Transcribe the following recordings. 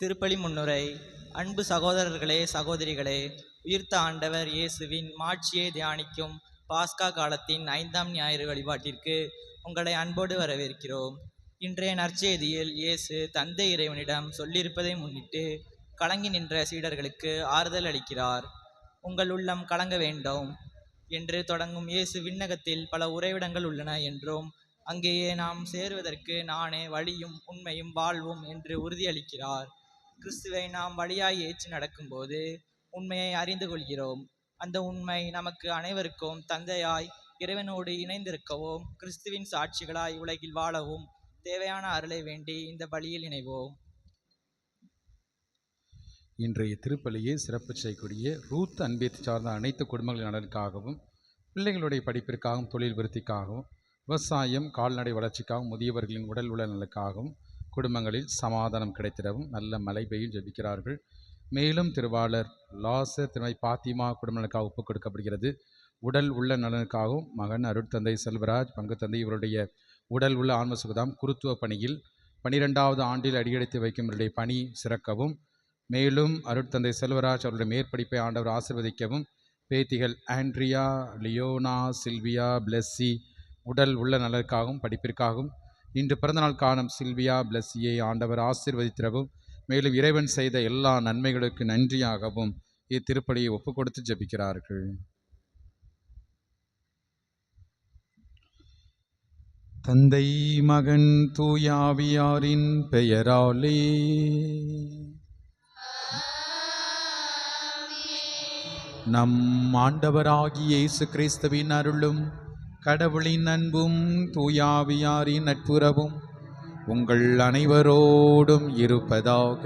திருப்பலி முன்னுரை. அன்பு சகோதரர்களே, சகோதரிகளே, உயிர்த்த ஆண்டவர் இயேசுவின் மாட்சியை தியானிக்கும் பாஸ்கா காலத்தின் 5ஆம் ஞாயிறு வழிபாட்டிற்கு உங்களை அன்போடு வரவேற்கிறோம். இன்றைய நற்செய்தியில் இயேசு தந்தை இறைவனிடம் சொல்லியிருப்பதை முன்னிட்டு கலங்கி நின்ற சீடர்களுக்கு ஆறுதல் அளிக்கிறார். உங்கள் உள்ளம் கலங்க வேண்டும் என்று தொடங்கும் இயேசு விண்ணகத்தில் பல உறைவிடங்கள் உள்ளன என்றும் அங்கேயே நாம் சேருவதற்கு நானே வழியும் உண்மையும் வாழ்வும் என்று உறுதியளிக்கிறார். கிறிஸ்துவை நாம் வழியாய் ஏற்றி நடக்கும்போது உண்மையை அறிந்து கொள்கிறோம். அந்த உண்மை நமக்கு அனைவருக்கும் தந்தையாய் இறைவனோடு இணைந்திருக்கவும் கிறிஸ்துவின் சாட்சிகளாய் உலகில் வாழவும் தேவையான அருளை வேண்டி இந்த பலியில் இணைவோம். இன்றைய திருப்பலியை சிறப்பு செய்யக்கூடிய ரூத் அன்பை சார்ந்த அனைத்து குடும்பங்களின் நலனுக்காகவும், பிள்ளைகளுடைய படிப்பிற்காகவும், தொழில் விருத்திக்காகவும், விவசாயம் கால்நடை வளர்ச்சிக்காகவும், முதியவர்களின் உடல் உள்ள நலனுக்காகவும், குடும்பங்களில் சமாதானம் கிடைத்திடவும் நல்ல மழை பெய்யும் ஜெபிக்கிறார்கள். மேலும் திருவாளர் லாசர் திருமதி பாத்திமா குடும்ப நலனுக்காக ஒப்புக் கொடுக்கப்படுகிறது. உடல் உள்ள நலனுக்காகவும் மகன் அருட்தந்தை செல்வராஜ் பங்கு தந்தை இவருடைய உடல் உள்ள ஆன்ம சுகதாம் குருத்துவ பணியில் 12வது ஆண்டில் அடியெடுத்து வைக்கும் இவருடைய பணி சிறக்கவும், மேலும் அருட்தந்தை செல்வராஜ் அவருடைய மேற்படிப்பை ஆண்டவர் ஆசீர்வதிக்கவும், பேத்திகள் ஆண்ட்ரியா, லியோனா, சில்வியா, பிளஸ்ஸி உடல் உள்ள நலனுக்காகவும் படிப்பிற்காகவும், இன்று பிறந்தநாள் காணும் சில்வியா பிளஸ்ஸியை ஆண்டவர் ஆசீர்வதித்திடவும், மேலும் இறைவன் செய்த எல்லா நன்மைகளுக்கு நன்றியாகவும் இத்திருப்பலியை ஒப்புக் கொடுத்து ஜெபிக்கிறார்கள். தந்தை மகன் தூயாவியாரின் பெயராலே நம் ஆண்டவராகிய இயேசு கிறிஸ்துவின் அருளும் கடவுளின் அன்பும் தூயாவியாரின் நட்புறவும் உங்கள் அனைவரோடும் இருப்பதாக.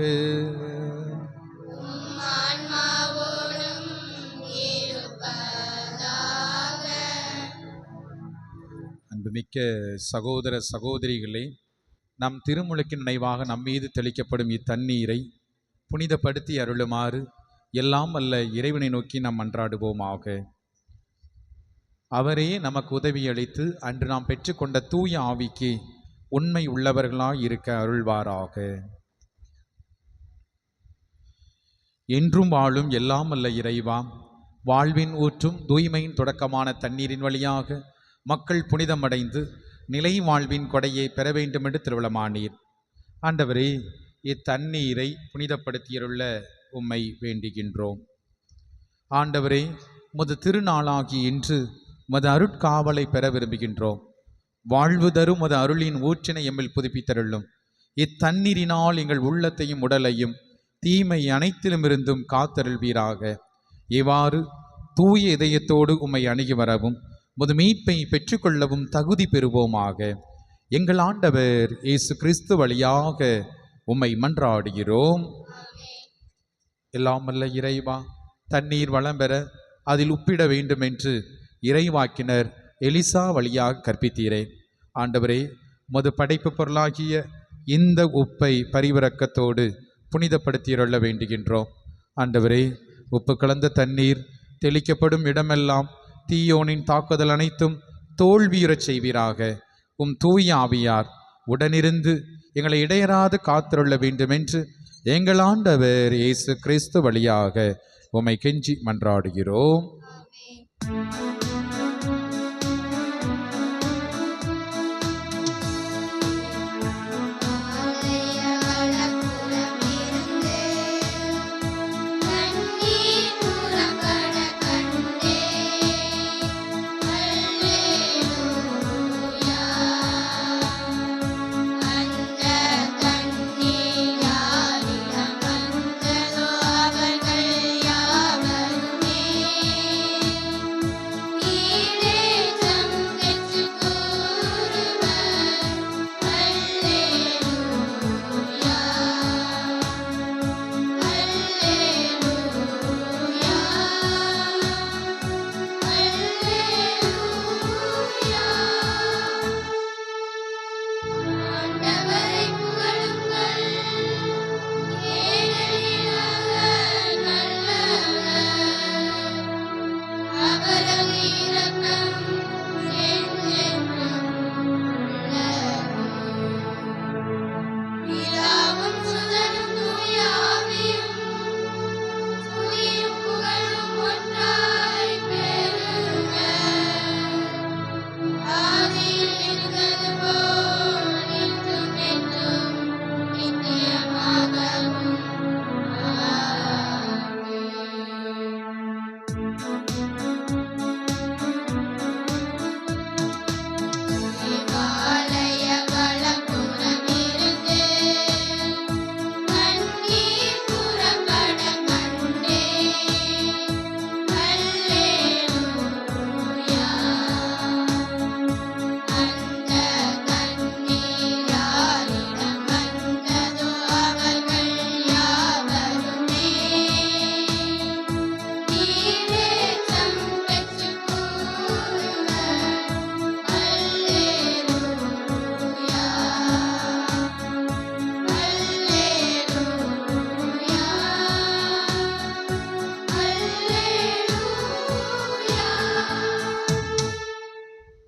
அன்புமிக்க சகோதர சகோதரிகளே, நம் திருமுழுக்கின் நினைவாக நம்மீது தெளிக்கப்படும் இத்தண்ணீரை புனிதப்படுத்தி அருளுமாறு எல்லாம் அல்ல இறைவனை நோக்கி நாம் மன்றாடுவோமாக. அவரே நமக்கு உதவி அளித்து அன்று நாம் பெற்றுக்கொண்ட தூய ஆவிக்கு உண்மை உள்ளவர்களாய் இருக்க அருள்வாராக. என்றும் வாழும் எல்லாம் அல்ல இறைவா, வாழ்வின் ஊற்றும் தூய்மையின் தொடக்கமான தண்ணீரின் வழியாக மக்கள் புனிதமடைந்து நிலை வாழ்வின் கொடையை பெற வேண்டுமென்று திருவிழமானீர். ஆண்டவரே, இத்தண்ணீரை புனிதப்படுத்தியருள்ள உம்மை வேண்டுகின்றோம். ஆண்டவரே, உமது திருநாளாகி இன்று உமது அருட்காவலை பெற விரும்புகின்றோம். வாழ்வு தரும் உமது அருளின் ஊற்றினை எம்மில் புதுப்பித்தருளும். இத்தண்ணீரினால் எங்கள் உள்ளத்தையும் உடலையும் தீமை அனைத்திலும் இருந்தும் காத்தருள்வீராக. இவ்வாறு தூய இதயத்தோடு உம்மை அணுகி வரவும் உமது மீட்பை பெற்றுக்கொள்ளவும் தகுதி பெறுவோமாக. எங்கள் ஆண்டவர் இயேசு கிறிஸ்து வழியாக உம்மை மன்றாடுகிறோம். எல்லாம் அல்ல இறைவா, தண்ணீர் வளம் பெற அதில் உப்பிட வேண்டும் என்று இறைவாக்கினர் எலிசா வழியாக கற்பித்தீரே. ஆண்டவரே, உமது படைப்பு பொருளாகிய இந்த உப்பை பரிவிரக்கத்தோடு புனிதப்படுத்தியருள்ள வேண்டுகின்றோம். ஆண்டவரே, உப்பு கலந்த தண்ணீர் தெளிக்கப்படும் இடமெல்லாம் தீயோனின் தாக்குதல் அனைத்தும் தோல்வியுறச் செய்வீராக. உம் தூய ஆவியார் உடனிருந்து எங்களை இடையராது காத்தருள்ள வேண்டுமென்று எங்கள் ஆண்டவர் இயேசு கிறிஸ்து வழியாக உம்மை கெஞ்சி மன்றாடுகிறோம்.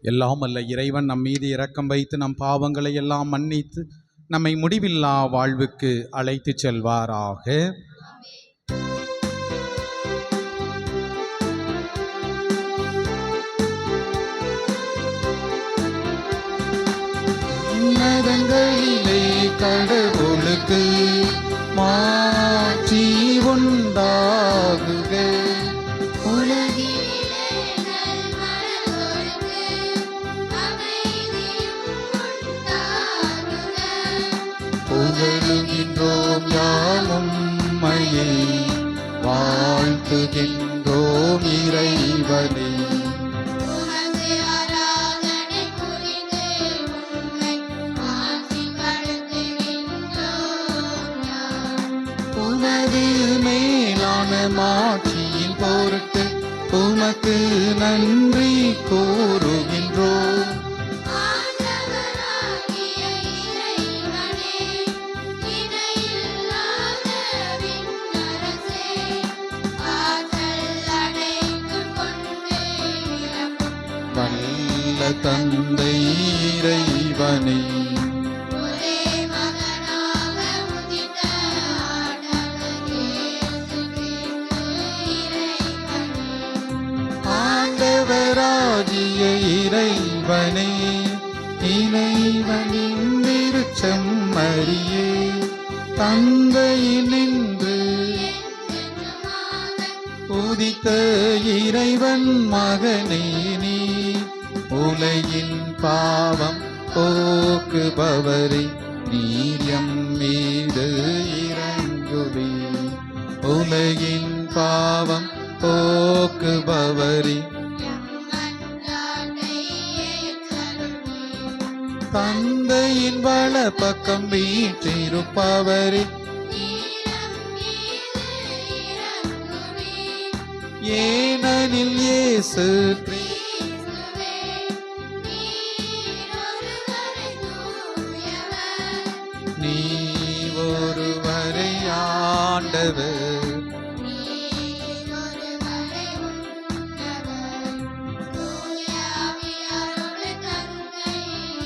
எல்லாம் அல்ல இறைவன் நம் மீது இரக்கம் வைத்து நம் பாவங்களை எல்லாம் மன்னித்து நம்மை முடிவில்லா வாழ்வுக்கு அழைத்துச் செல்வாராக. உன்னதங்களிலே கடவுளுக்கு மாட்சி உண்டாகுக. உலகினிலே நல்மனதோர்க்கு அமைதியும் உண்டாகுக. புகழுகின்றோம் யாம் உம்மையை, வாழ்த்துகின்றோம் இறைவனை. உமக்கு ஆராதனை புரிந்து உம்மை மாட்சிப்படுத்துகின்றோம் யாம். உமது மேலான மாட்சியின் பொருட்டு உமக்கு நன்றி கூறுகின்றோம். ஆண்டவராகிய இறைவனே, இணையில்லாத விண்ணரசே, ஆற்றல் அனைத்தும் கொண்டு விளங்கும் வல்ல தந்தை இறைவனை, ஒரே மகனாக உதித்த ஆண்டவர் இயேசு கிறிஸ்து இறைவனே, ஆண்டவராகிய இறைவனே, இறைவனின் திருச்செம்மறியே, தந்தையினின்று என்றென்றுமாக உதித்த இறைவன் மகனே நீ, உலகின் பாவம் போக்குபவரே, நீர் எம் மீது இறங்குவே. உலகின் பாவம் போக்குபவரே, மன்றாட்டை ஏற்றருளீர். தந்தையின் வலப்பக்கம் வீற்றிருப்பவரே, நீரம் மீது இறங்குவீர். ஏனெனில் இயேசு கிறிஸ்துவே, நீர் ஒருவரே தூயவர். நீ ஒருவரை ஆண்டவர், நீர் ஒருவரே உன்னதர். தூய ஆவியாரோடு தந்தை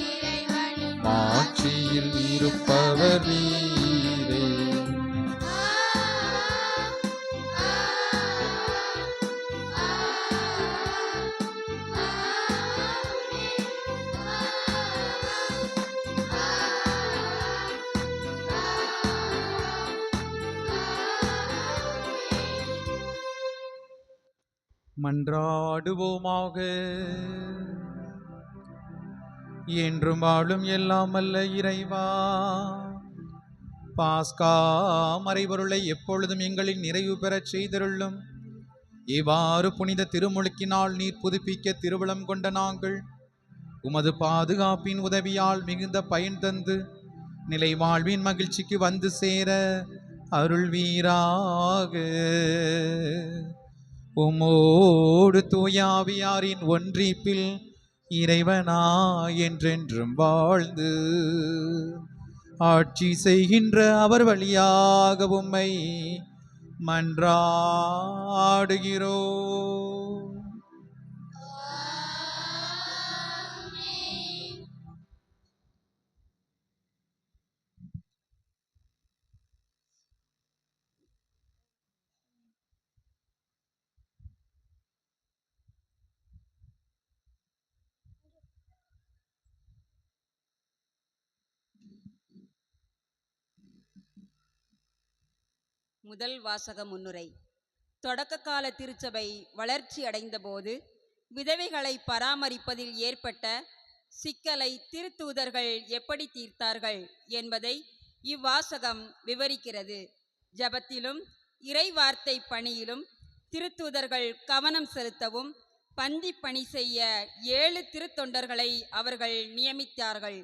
இறைவனின் மாட்சியில் இருப்பவர் நீரே. மன்றாடுவோமாக. என்றும் வாழும் எல்லாம் அல்ல இறைவா, பாஸ்கா மறைபொருளை எப்பொழுதும் எங்களின் நிறைவு பெறச் செய்தருளும். இவ்வாறு புனித திருமுழுக்கினால் நீர் புதுப்பிக்க திருவுளம் கொண்ட நாங்கள் உமது பாதுகாப்பின் உதவியால் மிகுந்த பயன் தந்து நிலை வாழ்வின் மகிழ்ச்சிக்கு வந்து சேர அருள்வீராக. உமோடு தூயாவியாரின் ஒன்றிப்பில் இறைவனா என்றென்றும் வாழ்ந்து ஆட்சி செய்கின்ற அவர் வழியாக உம்மை மன்றாடுகிறோ. முதல் வாசக முன்னுரை. தொடக்க கால திருச்சபை வளர்ச்சி அடைந்தபோது விதவைகளை பராமரிப்பதில் ஏற்பட்ட சிக்கலை திருத்தூதர்கள் எப்படி தீர்த்தார்கள் என்பதை இவ்வாசகம் விவரிக்கிறது. ஜபத்திலும் இறைவார்த்தை பணியிலும் திருத்தூதர்கள் கவனம் செலுத்தவும் பந்தி பணி செய்ய 7 திருத்தொண்டர்களை அவர்கள் நியமித்தார்கள்.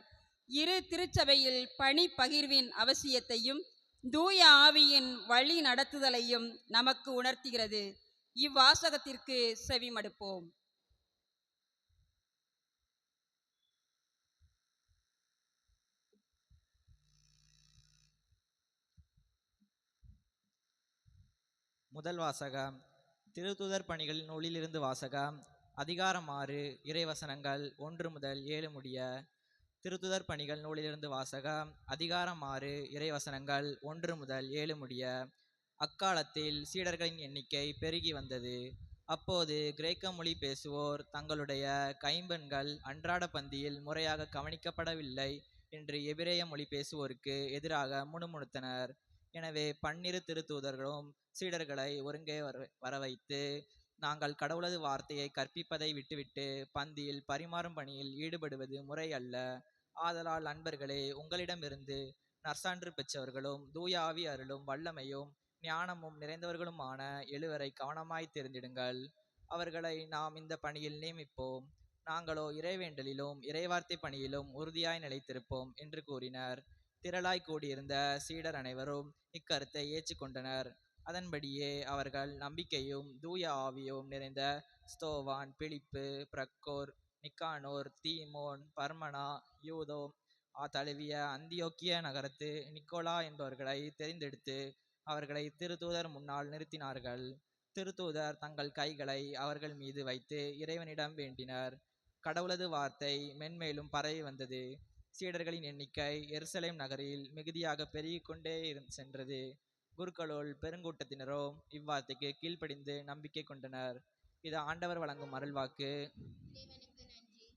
இரு திருச்சபையில் பணி பகிர்வின் அவசியத்தையும் தூய ஆவியின் வழி நடத்துதலையும் நமக்கு உணர்த்துகிறது. இவ்வாசகத்திற்கு செவிமடுப்போம். முதல் வாசகம் திருத்தூதர் பணிகள் நூலிலிருந்து வாசகம். அதிகாரம் 6 இறைவசனங்கள் 1 முதல் 7 முடிய. திருத்துதர் பணிகள் நூலிலிருந்து வாசகம். அதிகாரம் 6 இறைவசனங்கள் 1 முதல் 7 முடிய. அக்காலத்தில் சீடர்களின் எண்ணிக்கை பெருகி வந்தது. அப்போது கிரேக்க மொழி பேசுவோர் தங்களுடைய கைம்பெண்கள் அன்றாட பந்தியில் முறையாக கவனிக்கப்படவில்லை என்று எபிரேய மொழி பேசுவோருக்கு எதிராக முணுமுணுத்தனர். எனவே 12 திருத்தூதர்களும் சீடர்களை ஒருங்கே வரவைத்து, நாங்கள் கடவுளது வார்த்தையை கற்பிப்பதை விட்டுவிட்டு பந்தியில் பரிமாறும் பணியில் ஈடுபடுவது முறை அல்ல. ஆதலால் நண்பர்களே, உங்களிடமிருந்து நற்சான்று பெற்றவர்களும் தூய ஆவி அருளும் வல்லமையும் ஞானமும் நிறைந்தவர்களுமான 7 கவனமாய் தேர்ந்தெடுங்கள். அவர்களை நாம் இந்த பணியில் நியமிப்போம். நாங்களோ இறைவேண்டலிலும் இறைவார்த்தை பணியிலும் உறுதியாய் நிலைத்திருப்போம் என்று கூறினர். திரளாய் கூடியிருந்த சீடர் அனைவரும் இக்கருத்தை ஏற்றுக்கொண்டனர். அதன்படியே அவர்கள் நம்பிக்கையும் தூய ஆவியும் நிறைந்த ஸ்தோவான், பிலிப்பு, பிரக்கோர், நிக்கானோர், தீமோன், பர்மனா, யூதோ தழுவிய அந்தியோக்கிய நகரத்து நிக்கோலா என்பவர்களை தெரிந்தெடுத்து அவர்களை திருத்தூதர் முன்னால் நிறுத்தினார்கள். திருத்தூதர் தங்கள் கைகளை அவர்கள் மீது வைத்து இறைவனிடம் வேண்டினர். கடவுளது வார்த்தை மென்மேலும் பரவி வந்தது. சீடர்களின் எண்ணிக்கை எருசலேம் நகரில் மிகுதியாக பெருகிக்கொண்டே சென்றது. குருக்களுள் பெருங்கூட்டத்தினரோ இவ்வார்த்தைக்கு கீழ்ப்படிந்து நம்பிக்கை கொண்டனர். இது ஆண்டவர் வழங்கும் அருள்வாக்கு. இறைவனுக்கு நன்றி.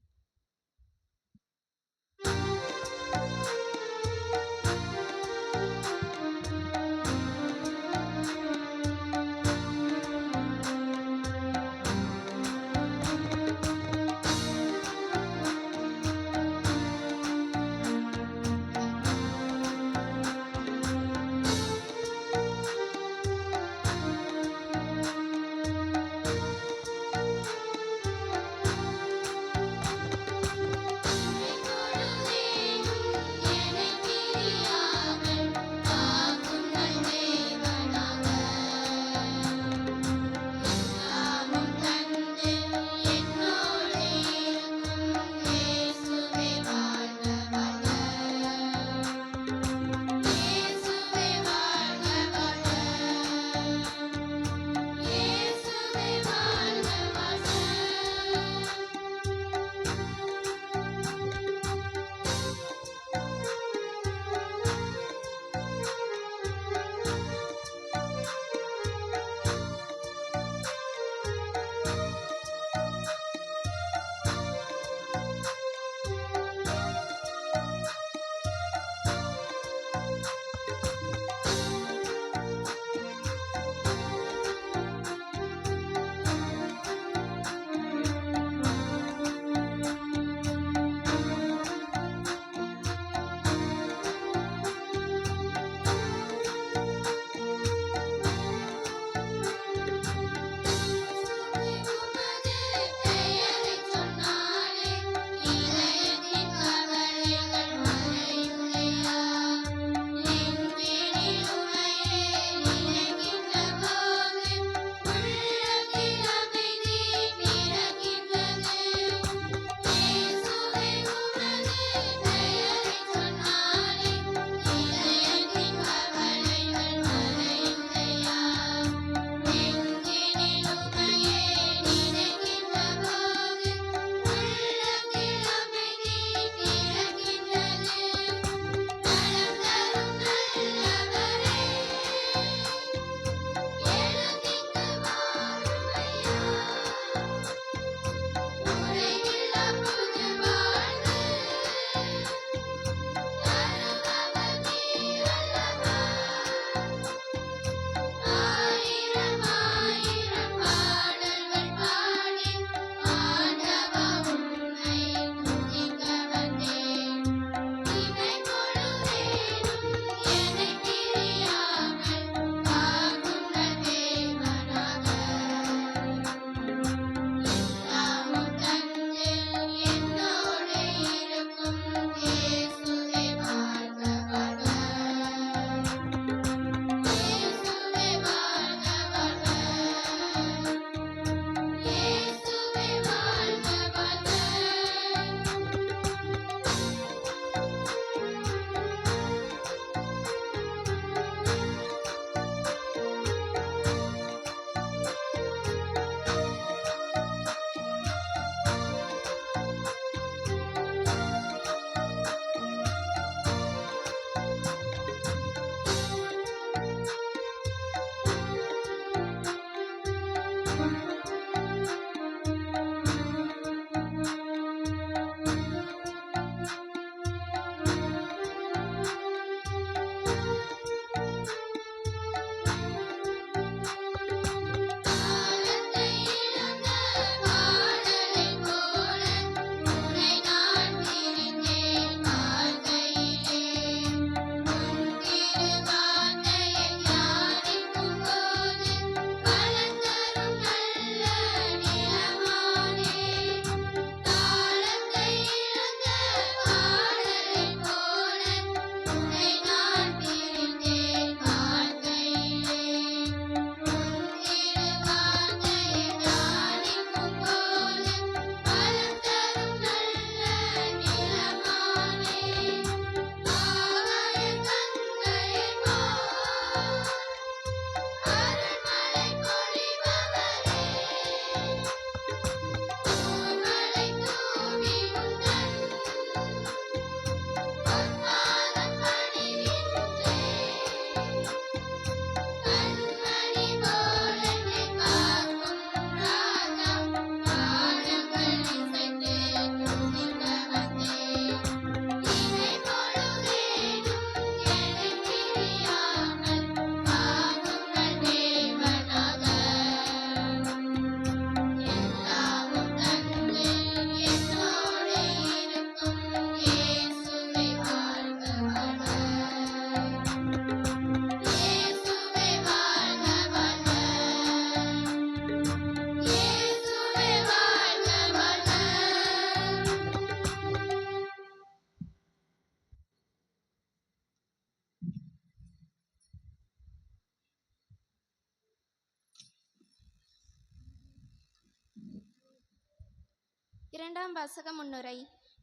இரண்டாம் வாசக முன்னுரை.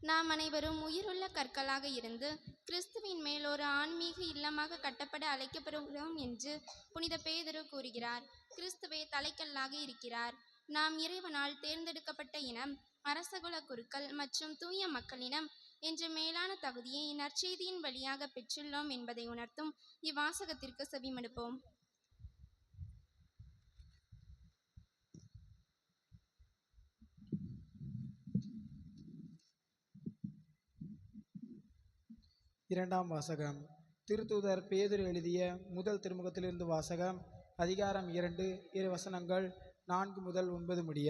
நாம் அனைவரும் உயிருள்ள கற்களாக இருந்து கிறிஸ்துவின் மேல் ஒரு ஆன்மீக இல்லமாக கட்டப்பட அழைக்கப்படுகிறோம் என்று புனித பேதுரு கூறுகிறார். கிறிஸ்துவே தலைக்கல்லாக இருக்கிறார். நாம் இறைவனால் தேர்ந்தெடுக்கப்பட்ட இனம், அரசகுல குருக்கள் மற்றும் தூய மக்களினம் என்ற மேலான தகுதியை நற்செய்தியின் வழியாக பெற்றுள்ளோம் என்பதை உணர்த்தும் இவ்வாசகத்திற்கு செவிமடுப்போம். இரண்டாம் வாசகம். திருத்தூதர் பேதுரு எழுதிய முதல் திருமுகத்திலிருந்து வாசகம். அதிகாரம் 2, இறை வசனங்கள் 4 முதல் 9 முடிய.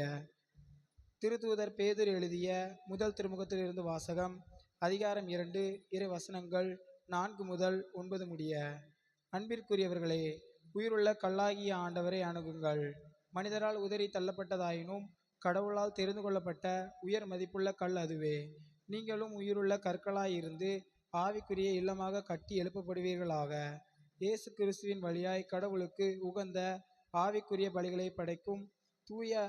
திருத்தூதர் பேதுரு எழுதிய முதல் திருமுகத்திலிருந்து வாசகம். அதிகாரம் 2, இறை வசனங்கள் 4 முதல் 9 முடிய. அன்பிற்குரியவர்களே, உயிருள்ள கல்லாகிய ஆண்டவரை அணுகுங்கள். மனிதரால் உதறி தள்ளப்பட்டதாயினும் கடவுளால் தெரிந்து கொள்ளப்பட்ட உயர் மதிப்புள்ள கல் அதுவே. நீங்களும் உயிருள்ள கற்களாயிருந்து ஆவிக்குரிய இல்லமாக கட்டி எழுப்பப்படுவீர்களாக. இயேசு கிறிஸ்துவின் வழியாய் கடவுளுக்கு உகந்த ஆவிக்குரிய பலிகளை படைக்கும் தூய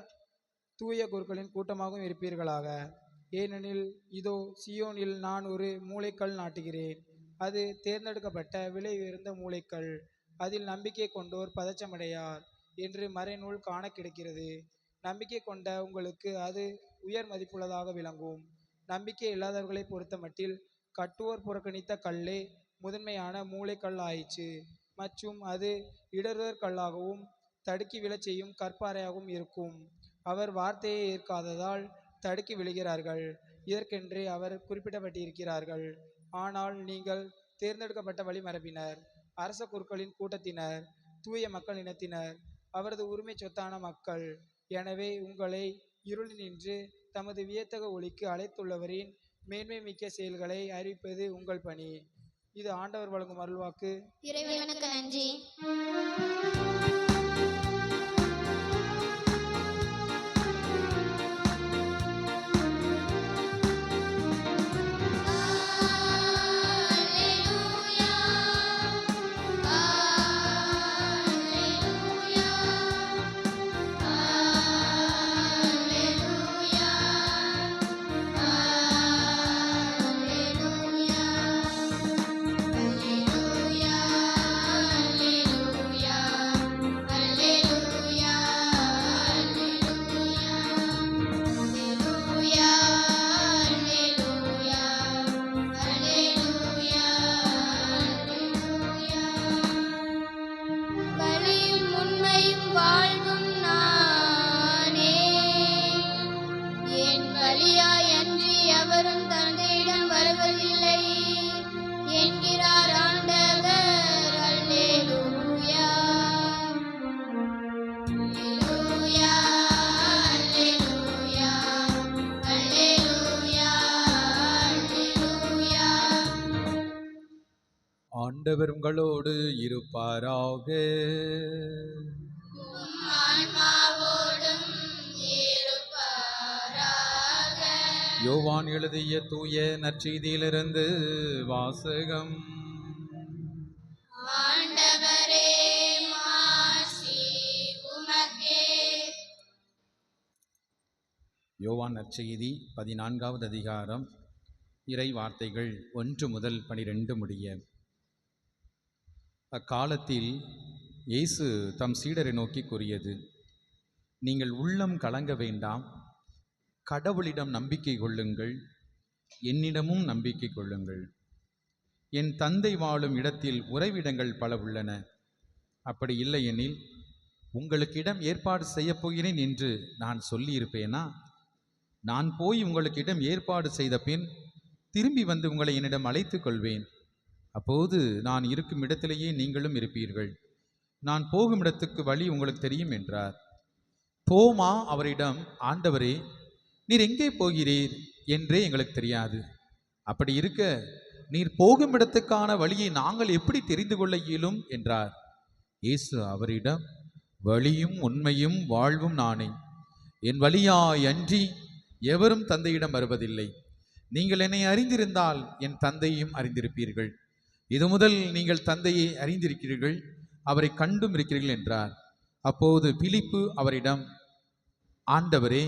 குருக்களின் கூட்டமாகவும் இருப்பீர்களாக. ஏனெனில் இதோ சியோனில் நான் ஒரு மூலைக்கல் நாட்டுகிறேன். அது தேர்ந்தெடுக்கப்பட்ட விலை உயர்ந்த மூலைக்கல். அதில் நம்பிக்கை கொண்டோர் பதச்சமடையார் என்று மறைநூல் காண கிடைக்கிறது. நம்பிக்கை கொண்ட உங்களுக்கு அது உயர் மதிப்புள்ளதாக விளங்கும். நம்பிக்கை இல்லாதவர்களை பொறுத்த மட்டில் கட்டுவோர் புறக்கணித்த கல்லே முதன்மையான மூளைக்கல் ஆயிற்று. மற்றும் அது இடறுவர் கல்லாகவும் தடுக்கி விழச் செய்யும் கற்பாறையாகவும் இருக்கும். அவர் வார்த்தையை ஏற்காததால் தடுக்கி விழுகிறார்கள். இதற்கென்றே அவர் குறிப்பிடப்பட்டிருக்கிறார்கள். ஆனால் நீங்கள் தேர்ந்தெடுக்கப்பட்ட வழிமரபினர், அரச குருக்களின் கூட்டத்தினர், தூய மக்கள் இனத்தினர், அவரது உரிமை சொத்தான மக்கள். எனவே உங்களை இருளினின்று தமது வியத்தக ஒளிக்கு அழைத்துள்ளவரின் மேன்மை மிக்க செயல்களை அறிவிப்பது உங்கள் பணி. இது ஆண்டவர் வழங்கும் அருள்வாக்கு. இறைவனுக்கு நன்றி. ஆண்டவர் உங்களோடு இருப்பாராக. யோவான் எழுதிய தூய நற்செய்தியிலிருந்து வாசகம். யோவான் நற்செய்தி 14வது அதிகாரம், இறை வார்த்தைகள் 1 முதல் 12 முடிய. அக்காலத்தில் இயேசு தம் சீடரை நோக்கி கூறியது: நீங்கள் உள்ளம் கலங்க வேண்டாம். கடவுளிடம் நம்பிக்கை கொள்ளுங்கள், என்னிடமும் நம்பிக்கை கொள்ளுங்கள். என் தந்தை வாழும் இடத்தில் உறைவிடங்கள் பல உள்ளன. அப்படி இல்லையெனில் உங்களுக்கு இடம் ஏற்பாடு செய்யப் போகிறேன் என்று நான் சொல்லியிருப்பேனா? நான் போய் உங்களுக்கு இடம் ஏற்பாடு செய்த பின் திரும்பி வந்து உங்களை என்னிடம் அழைத்து கொள்வேன். அப்போது நான் இருக்கும் இடத்திலேயே நீங்களும் இருப்பீர்கள். நான் போகும் இடத்துக்கு வழி உங்களுக்கு தெரியும் என்றார். தோமா அவரிடம், ஆண்டவரே, நீர் எங்கே போகிறீர் என்றே எங்களுக்கு தெரியாது. அப்படி இருக்க நீர் போகும் இடத்துக்கான வழியை நாங்கள் எப்படி தெரிந்து கொள்ள இயலும் என்றார். இயேசு அவரிடம், வழியும் உண்மையும் வாழ்வும் நானே. என் வழியாய் அன்றி எவரும் தந்தையிடம் வருவதில்லை. நீங்கள் என்னை அறிந்திருந்தால் என் தந்தையையும் அறிந்திருப்பீர்கள். இது முதல் நீங்கள் தந்தையை அறிந்திருக்கிறீர்கள், அவரை கண்டும் இருக்கிறீர்கள் என்றார். அப்போது பிலிப்பு அவரிடம், ஆண்டவரே,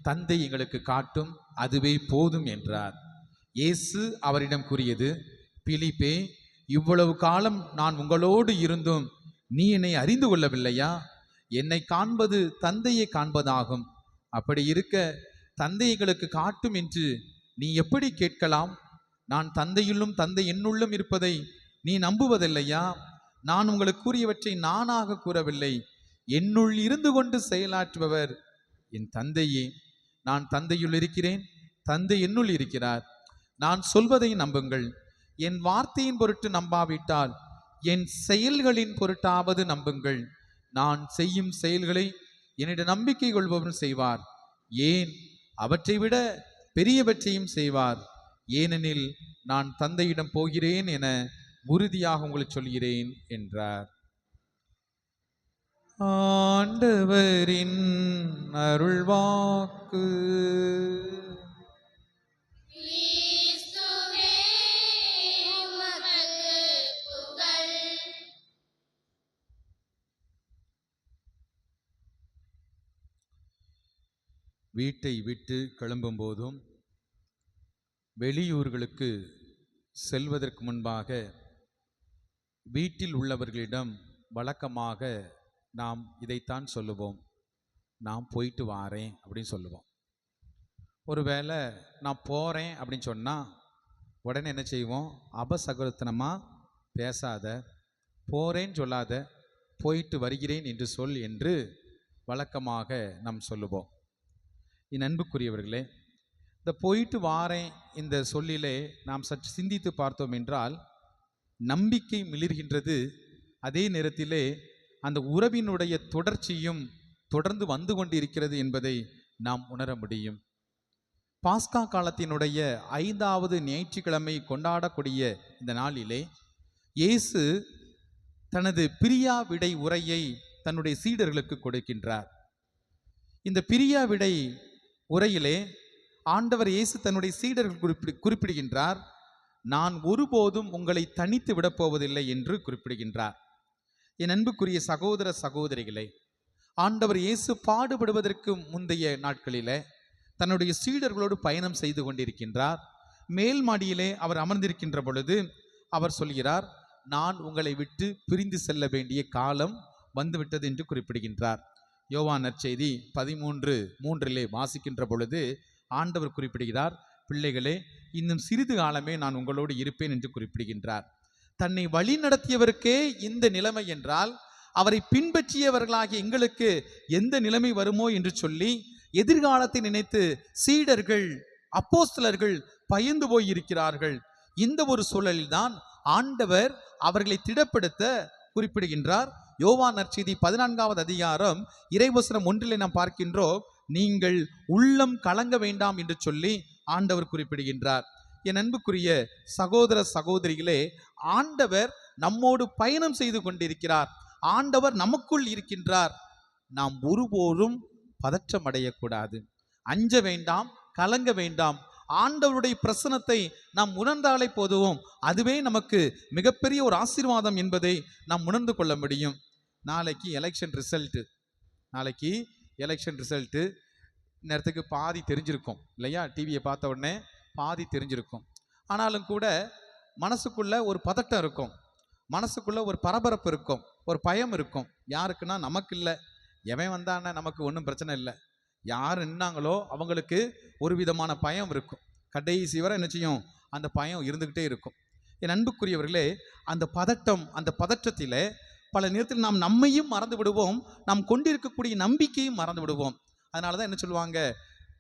தந்தை எங்களுக்கு காட்டும், அதுவே போதும் என்றார். இயேசு அவரிடம் கூறியது, பிலிப்பே, இவ்வளவு காலம் நான் உங்களோடு இருந்தும் நீ என்னை அறிந்து கொள்ளவில்லையா? என்னை காண்பது தந்தையை காண்பதாகும். அப்படி இருக்க தந்தைகளுக்கு காட்டும் என்று நீ எப்படி கேட்கலாம்? நான் தந்தையுள்ளும் தந்தை என்னுள்ளும் இருப்பதை நீ நம்புவதில்லையா? நான் உங்களுக்கு கூறியவற்றை நானாக கூறவில்லை, என்னுள் இருந்து கொண்டு செயலாற்றுபவர் என் தந்தையே. நான் தந்தையுள் இருக்கிறேன், தந்தை என்னுள் இருக்கிறார். நான் சொல்வதை நம்புங்கள். என் வார்த்தையின் பொருட்டு நம்பாவிட்டால் என் செயல்களின் பொருட்டாவது நம்புங்கள். நான் செய்யும் செயல்களை என்னிடம் நம்பிக்கை கொள்பவன் செய்வார், ஏன் அவற்றை விட பெரியவற்றையும் செய்வார். ஏனெனில் நான் தந்தையிடம் போகிறேன் என உறுதியாக உங்களுக்கு சொல்கிறேன் என்றார். ஆண்டவரின் அருள்வாக்கு. வீட்டை விட்டு கிளம்பும் போதும் வெளியூர்களுக்கு செல்வதற்கு முன்பாக வீட்டில் உள்ளவர்களிடம் வழக்கமாக நாம் இதைத்தான் சொல்லுவோம், நான் போயிட்டு வாரேன் அப்படின்னு சொல்லுவோம். ஒருவேளை நான் போகிறேன் அப்படின்னு சொன்னால் உடனே என்ன செய்வோம்? அபசகுரத்தனமாக பேசாத, போகிறேன்னு சொல்லாத, போயிட்டு வருகிறேன் என்று சொல் என்று வழக்கமாக நாம் சொல்லுவோம். என் அன்புக்குரியவர்களே, இந்த போயிட்டு வாரேன் இந்த சொல்லிலே நாம் சற்று சிந்தித்து பார்த்தோம் என்றால் நம்பிக்கை மிளிர்கின்றது. அதே நேரத்திலே அந்த உறவினுடைய தொடர்ச்சியும் தொடர்ந்து வந்து கொண்டிருக்கிறது என்பதை நாம் உணர முடியும். பாஸ்கா காலத்தினுடைய 5வது ஞாயிற்றுக்கிழமை கொண்டாடக்கூடிய இந்த நாளிலே இயேசு தனது பிரியா விடை உரையை தன்னுடைய சீடர்களுக்கு கொடுக்கின்றார். இந்த பிரியா விடை உரையிலே ஆண்டவர் இயேசு தன்னுடைய சீடர்கள் குறிப்பிடுகின்றார், நான் ஒருபோதும் உங்களை தனித்து விடப்போவதில்லை என்று குறிப்பிடுகின்றார். என் அன்புக்குரிய சகோதர சகோதரிகளே, ஆண்டவர் இயேசு பாடுபடுவதற்கு முந்தைய நாட்களிலே தன்னுடைய சீடர்களோடு பயணம் செய்து கொண்டிருக்கின்றார். மேல் மாடியிலே அவர் அமர்ந்திருக்கின்ற பொழுது அவர் சொல்கிறார், நான் உங்களை விட்டு பிரிந்து செல்ல வேண்டிய காலம் வந்துவிட்டது என்று குறிப்பிடுகின்றார். யோவான் நற்செய்தி 13:3 வாசிக்கின்ற பொழுது ஆண்டவர் குறிப்பிடுகிறார், பிள்ளைகளே, இன்னும் சிறிது காலமே நான் உங்களோடு இருப்பேன் என்று குறிப்பிடுகின்றார். தன்னை வழி நடத்தியவருக்கே இந்த நிலைமை என்றால் அவரை பின்பற்றியவர்களாகிய எங்களுக்கு எந்த நிலைமை வருமோ என்று சொல்லி எதிர்காலத்தை நினைத்து சீடர்கள் அப்போஸ்தலர்கள் பயந்து போய் இருக்கிறார்கள். இந்த ஒரு சூழலில்தான் ஆண்டவர் அவர்களை திடப்படுத்த குறிப்பிடுகின்றார். யோவான் நற்செய்தி 14வது அதிகாரம் இறைவசனம் 1 நாம் பார்க்கின்றோம், நீங்கள் உள்ளம் கலங்க வேண்டாம் என்று சொல்லி ஆண்டவர் குறிப்பிடுகின்றார். என் அன்புக்குரிய சகோதர சகோதரிகளே, ஆண்டவர் நம்மோடு பயணம் செய்து கொண்டிருக்கிறார். ஆண்டவர் நமக்குள் இருக்கின்றார். நாம் ஒருபோதும் பதற்றம் அடையக்கூடாது, அஞ்ச வேண்டாம், கலங்க வேண்டாம். ஆண்டவருடைய பிரசனத்தை நாம் உணர்ந்தாலே போதுவோம், அதுவே நமக்கு மிகப்பெரிய ஒரு ஆசீர்வாதம் என்பதை நாம் உணர்ந்து கொள்ள முடியும். நாளைக்கு எலெக்ஷன் ரிசல்ட்டு நேரத்துக்கு பாதி தெரிஞ்சிருக்கும் இல்லையா? டிவியை பார்த்த உடனே பாதி தெரிஞ்சிருக்கும். ஆனாலும் கூட மனசுக்குள்ள ஒரு பதட்டம் இருக்கும், மனசுக்குள்ள ஒரு பரபரப்பு இருக்கும், ஒரு பயம் இருக்கும். யாருக்குன்னா நமக்கு இல்லை, எவன் வந்தானே நமக்கு ஒன்றும் பிரச்சனை இல்லை. யார் நின்னாங்களோ அவங்களுக்கு ஒரு விதமான பயம் இருக்கும். கடைசி வரை என்ன செய்யும்? அந்த பயம் இருந்துக்கிட்டே இருக்கும். என் அன்புக்குரியவர்களே, அந்த பதட்டம், அந்த பதற்றத்தில் பல நேரத்தில் நாம் நம்மையும் மறந்து விடுவோம், நாம் கொண்டிருக்கக்கூடிய நம்பிக்கையும் மறந்து விடுவோம். அதனால தான் என்ன சொல்லுவாங்க,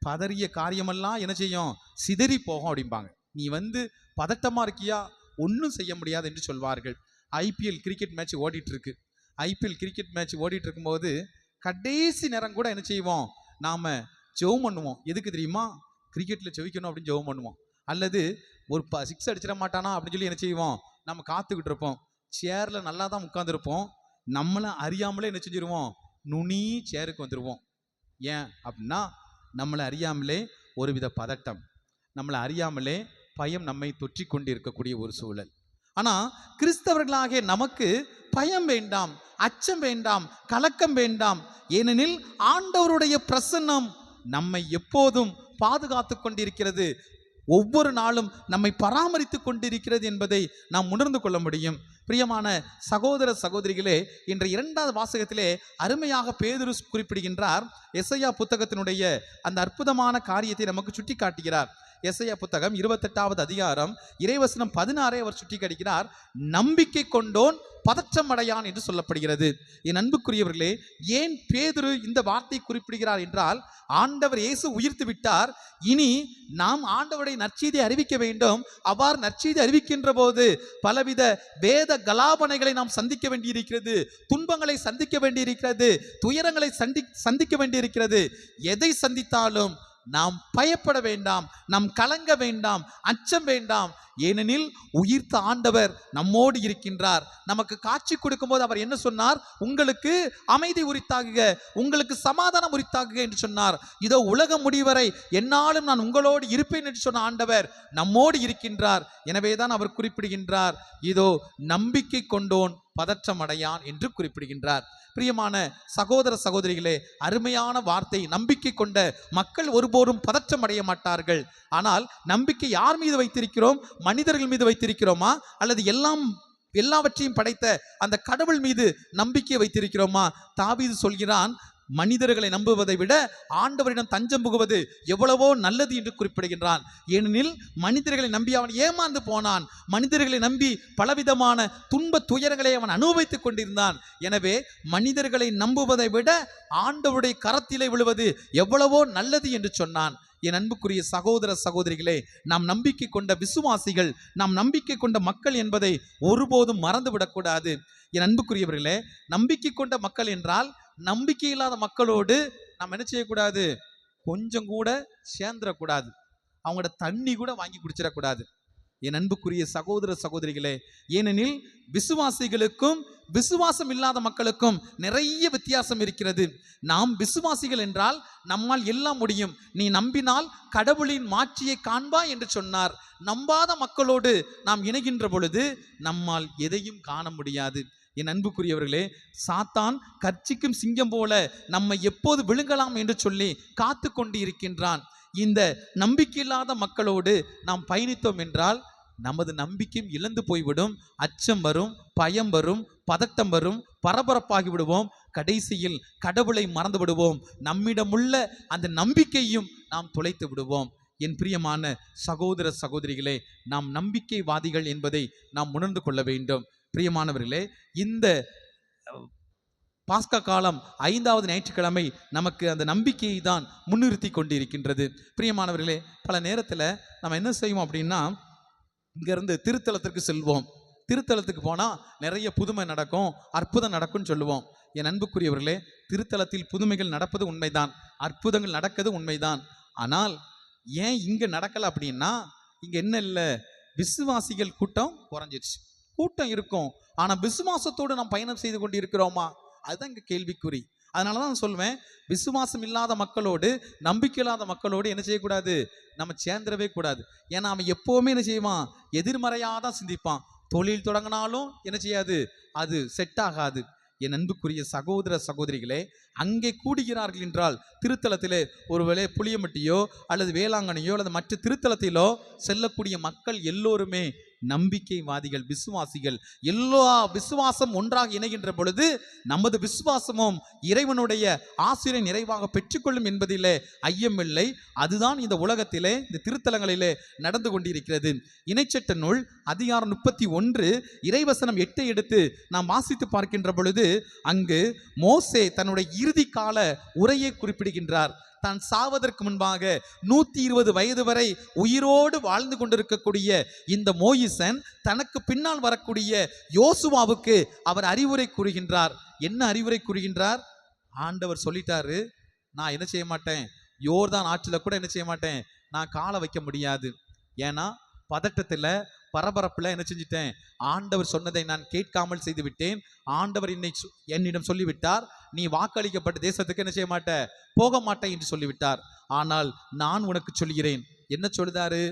பதறிய காரியமெல்லாம் என்ன செய்யும்? சிதறி போகும் அப்படிம்பாங்க. நீ பதட்டமாக இருக்கியா, ஒன்றும் செய்ய முடியாது என்று சொல்வார்கள். ஐபிஎல் கிரிக்கெட் மேட்ச் ஓடிட்டு இருக்கு. ஐபிஎல் கிரிக்கெட் மேட்ச் ஓடிட்டு இருக்கும்போது கடைசி நேரம் கூட என்ன செய்வோம்? நாம் ஜெபம் பண்ணுவோம். எதுக்கு தெரியுமா? கிரிக்கெட்டில் ஜெயிக்கணும் அப்படின்னு ஜெபம் பண்ணுவோம். அல்லது ஒரு 6 அடிச்சிட மாட்டானா அப்படின்னு சொல்லி என்ன செய்வோம்? நம்ம காத்துக்கிட்டு இருப்போம். சேரில் நல்லா தான் உட்காந்துருப்போம், நம்மளை அறியாமலே என்ன செஞ்சிருவோம்? நுனி சேருக்கு வந்துடுவோம். ஏன் அப்படின்னா நம்மளை அறியாமலே ஒருவித பதட்டம், நம்மளை அறியாமலே பயம் நம்மை தொற்றி கொண்டு இருக்கக்கூடிய ஒரு சூழல். ஆனால் கிறிஸ்தவர்களாகிய நமக்கு பயம் வேண்டாம், அச்சம் வேண்டாம், கலக்கம் வேண்டாம். ஏனெனில் ஆண்டவருடைய பிரசன்னம் நம்மை எப்போதும் பாதுகாத்து கொண்டிருக்கிறது, ஒவ்வொரு நாளும் நம்மை பராமரித்து கொண்டிருக்கிறது என்பதை நாம் உணர்ந்து கொள்ள முடியும். பிரியமான சகோதர சகோதரிகளே, இன்ற 2வது வாசகத்திலே அருமையாக பேதுரு குறிப்பிடுகின்றார். எசையா புத்தகத்தினுடைய அந்த அற்புதமான காரியத்தை நமக்கு சுட்டி காட்டுகிறார். எசையா புத்தகம் 28வது அதிகாரம் இறைவசனம் 16 அவர் சுட்டி காட்டுகிறார். நம்பிக்கை கொண்டோன் பதற்றம் அடையான் என்று சொல்லப்படுகிறது. என் அன்புக்குரியவர்களே, ஏன் பேதுரு இந்த வார்த்தை குறிப்பிடுகிறார் என்றால், ஆண்டவர் இயேசு உயிர்த்து விட்டார், இனி நாம் ஆண்டவருடைய நற்செய்தி அறிவிக்க வேண்டும். அவ்வாறு நற்செய்தி அறிவிக்கின்ற போது பலவித வேத கலாபனைகளை நாம் சந்திக்க வேண்டியிருக்கிறது, துன்பங்களை சந்திக்க வேண்டியிருக்கிறது, துயரங்களை சந்திக்க வேண்டியிருக்கிறது. எதை சந்தித்தாலும் நாம் பயப்பட வேண்டாம், நாம் கலங்க வேண்டாம், அச்சம் வேண்டாம். ஏனெனில் உயிர்த்த ஆண்டவர் நம்மோடு இருக்கின்றார். நமக்கு காட்சி கொடுக்கும் போது அவர் என்ன சொன்னார்? உங்களுக்கு அமைதி உரித்தாகுக, உங்களுக்கு சமாதானம் உரித்தாகுக என்று சொன்னார். இதோ உலகம் முடிவரை என்னாலும் நான் உங்களோடு இருப்பேன் என்று சொன்ன ஆண்டவர் நம்மோடு இருக்கின்றார். எனவேதான் அவர் குறிப்பிடுகின்றார், இதோ நம்பிக்கை கொண்டோன் பதற்றம் அடையான் என்று குறிப்பிடுகின்றார். பிரியமான சகோதர சகோதரிகளே, அருமையான வார்த்தை. நம்பிக்கை கொண்ட மக்கள் ஒருபோதும் பதற்றம் அடைய மாட்டார்கள். ஆனால் நம்பிக்கை யார் மீது வைத்திருக்கிறோம்? மனிதர்கள் மீது வைத்திருக்கிறோமா, அல்லது எல்லாவற்றையும் படைத்த அந்த கடவுள் மீது நம்பிக்கை வைத்திருக்கிறோமா? தாவீது சொல்கிறான், மனிதர்களை நம்புவதை விட ஆண்டவரிடம் தஞ்சம் புகுவது எவ்வளவோ நல்லது என்று குறிப்பிடுகின்றான். ஏனெனில் மனிதர்களை நம்பி அவன் ஏமாந்து போனான். மனிதர்களை நம்பி பலவிதமான துன்ப துயரங்களை அவன் அனுபவித்துக் கொண்டிருந்தான். எனவே மனிதர்களை நம்புவதை விட ஆண்டவருடைய கரத்திலே விழுவது எவ்வளவோ நல்லது என்று சொன்னான். என் அன்புக்குரிய சகோதர சகோதரிகளே, நாம் நம்பிக்கை கொண்ட விசுவாசிகள், நாம் நம்பிக்கை கொண்ட மக்கள் என்பதை ஒருபோதும் மறந்துவிடக்கூடாது. என் அன்புக்குரியவர்களே, நம்பிக்கை கொண்ட மக்கள் என்றால் நம்பிக்கை இல்லாத மக்களோடு நாம் என்ன செய்யக்கூடாது? கொஞ்சம் கூட சேர்ந்துடக்கூடாது, அவங்களோட தண்ணி கூட வாங்கி குடிச்சிடக்கூடாது. என் அன்புக்குரிய சகோதர சகோதரிகளே, ஏனெனில் விசுவாசிகளுக்கும் விசுவாசம் இல்லாத மக்களுக்கும் நிறைய வித்தியாசம் இருக்கிறது. நாம் விசுவாசிகள் என்றால் நம்மால் எல்லாம் முடியும், நீ நம்பினால் கடவுளின் மாட்சியை காண்பாய் என்று சொன்னார். நம்பாத மக்களோடு நாம் இணைகின்ற பொழுது நம்மால் எதையும் காண முடியாது. என் அன்புக்குரியவர்களே, சாத்தான் கர்ச்சிக்கும் சிங்கம் போல நம்மை எப்போது விழுங்கலாம் என்று சொல்லி காத்து கொண்டு இருக்கின்றான். இந்த நம்பிக்கையில்லாத மக்களோடு நாம் பயணித்தோம் என்றால் நமது நம்பிக்கையும் இழந்து போய்விடும். அச்சம் வரும், பயம் வரும், பதட்டம் வரும், பரபரப்பாகி விடுவோம். கடைசியில் கடவுளை மறந்து விடுவோம். நம்மிடமுள்ள அந்த நம்பிக்கையும் நாம் தொலைத்து விடுவோம். என் பிரியமான சகோதர சகோதரிகளே, நாம் நம்பிக்கைவாதிகள் என்பதை நாம் உணர்ந்து கொள்ள வேண்டும். பிரியமானவர்களே, இந்த பாஸ்கா காலம் 5வது ஞாயிற்றுக்கிழமை நமக்கு அந்த நம்பிக்கையை தான் முன்னிறுத்தி கொண்டிருக்கின்றது. பிரியமானவர்களே, பல நேரத்தில் நம்ம என்ன செய்வோம் அப்படின்னா, இங்கேருந்து திருத்தலத்திற்கு செல்வோம். திருத்தலத்துக்கு போனால் நிறைய புதுமை நடக்கும், அற்புதம் நடக்கும்னு சொல்லுவோம். என் அன்புக்குரியவர்களே, திருத்தலத்தில் புதுமைகள் நடப்பது உண்மைதான், அற்புதங்கள் நடக்கிறது உண்மைதான். ஆனால் ஏன் இங்கே நடக்கலை அப்படின்னா, இங்கே என்ன இல்லை, விசுவாசிகள் கூட்டம் குறைஞ்சிருச்சு. கூட்டம் இருக்கும், ஆனால் விசுவாசத்தோடு நாம் பயணம் செய்து கொண்டு இருக்கிறோமா? அதுதான் இங்கே கேள்விக்குறி. அதனால தான் சொல்வேன், விசுவாசம் இல்லாத மக்களோடு, நம்பிக்கை இல்லாத மக்களோடு என்ன செய்யக்கூடாது? நம்ம சேர்ந்துடவே கூடாது. ஏன்னா அவன் எப்போவுமே என்ன செய்வான்? எதிர்மறையாக தான் சிந்திப்பான். தொழில் தொடங்கினாலும் என்ன செய்யாது? அது செட் ஆகாது. என் அன்புக்குரிய சகோதர சகோதரிகளே, அங்கே கூடுகிறார்கள் என்றால் திருத்தலத்திலே ஒருவேளை புளியமட்டியோ அல்லது வேளாங்கண்ணியோ அல்லது மற்ற திருத்தலத்திலோ செல்லக்கூடிய மக்கள் எல்லோருமே நம்பிக்கைவாதிகள், விசுவாசிகள். எல்லா விசுவாசம் ஒன்றாக இணைகின்ற பொழுது நமது விசுவாசமும் இறைவனுடைய ஆசிரியை நிறைவாக பெற்றுக்கொள்ளும் என்பதிலே ஐயமில்லை. அதுதான் இந்த உலகத்திலே, இந்த திருத்தலங்களிலே நடந்து கொண்டிருக்கிறது. இணைச்சட்ட நூல் அதிகாரம் 31 இறைவசனம் 8 எடுத்து நாம் வாசித்து பார்க்கின்ற பொழுது அங்கு மோசே தன்னுடைய இறுதி கால உரையை குறிப்பிடுகின்றார். தான் சாவதற்கு முன்பாக 120 வயது வரை உயிரோடு வாழ்ந்து கொண்டிருக்கக்கூடிய இந்த மோயிசன் தனக்கு பின்னால் வரக்கூடிய யோசுவாவுக்கு அவர் அறிவுரை கூறுகின்றார். என்ன அறிவுரை கூறுகின்றார்? ஆண்டவர் சொல்லிட்டாரு, நான் என்ன செய்ய மாட்டேன், யோர்தான் ஆற்றில கூட என்ன செய்ய மாட்டேன், நான் காலை வைக்க முடியாது. ஏன்னா பதட்டத்தில் பரபரப்பில் என்ன செஞ்சிட்டேன், ஆண்டவர் சொன்னதை நான் கேட்காமல் செய்து விட்டேன். ஆண்டவர் என்னிடம் சொல்லிவிட்டார், நீ வாக்களிக்கப்பட்ட தேசத்துக்கு என்ன செய்ய மாட்ட, போக மாட்டேன் என்று சொல்லிவிட்டார். ஆனால் நான் உனக்கு சொல்கிறேன். என்ன சொல்லுதாரு?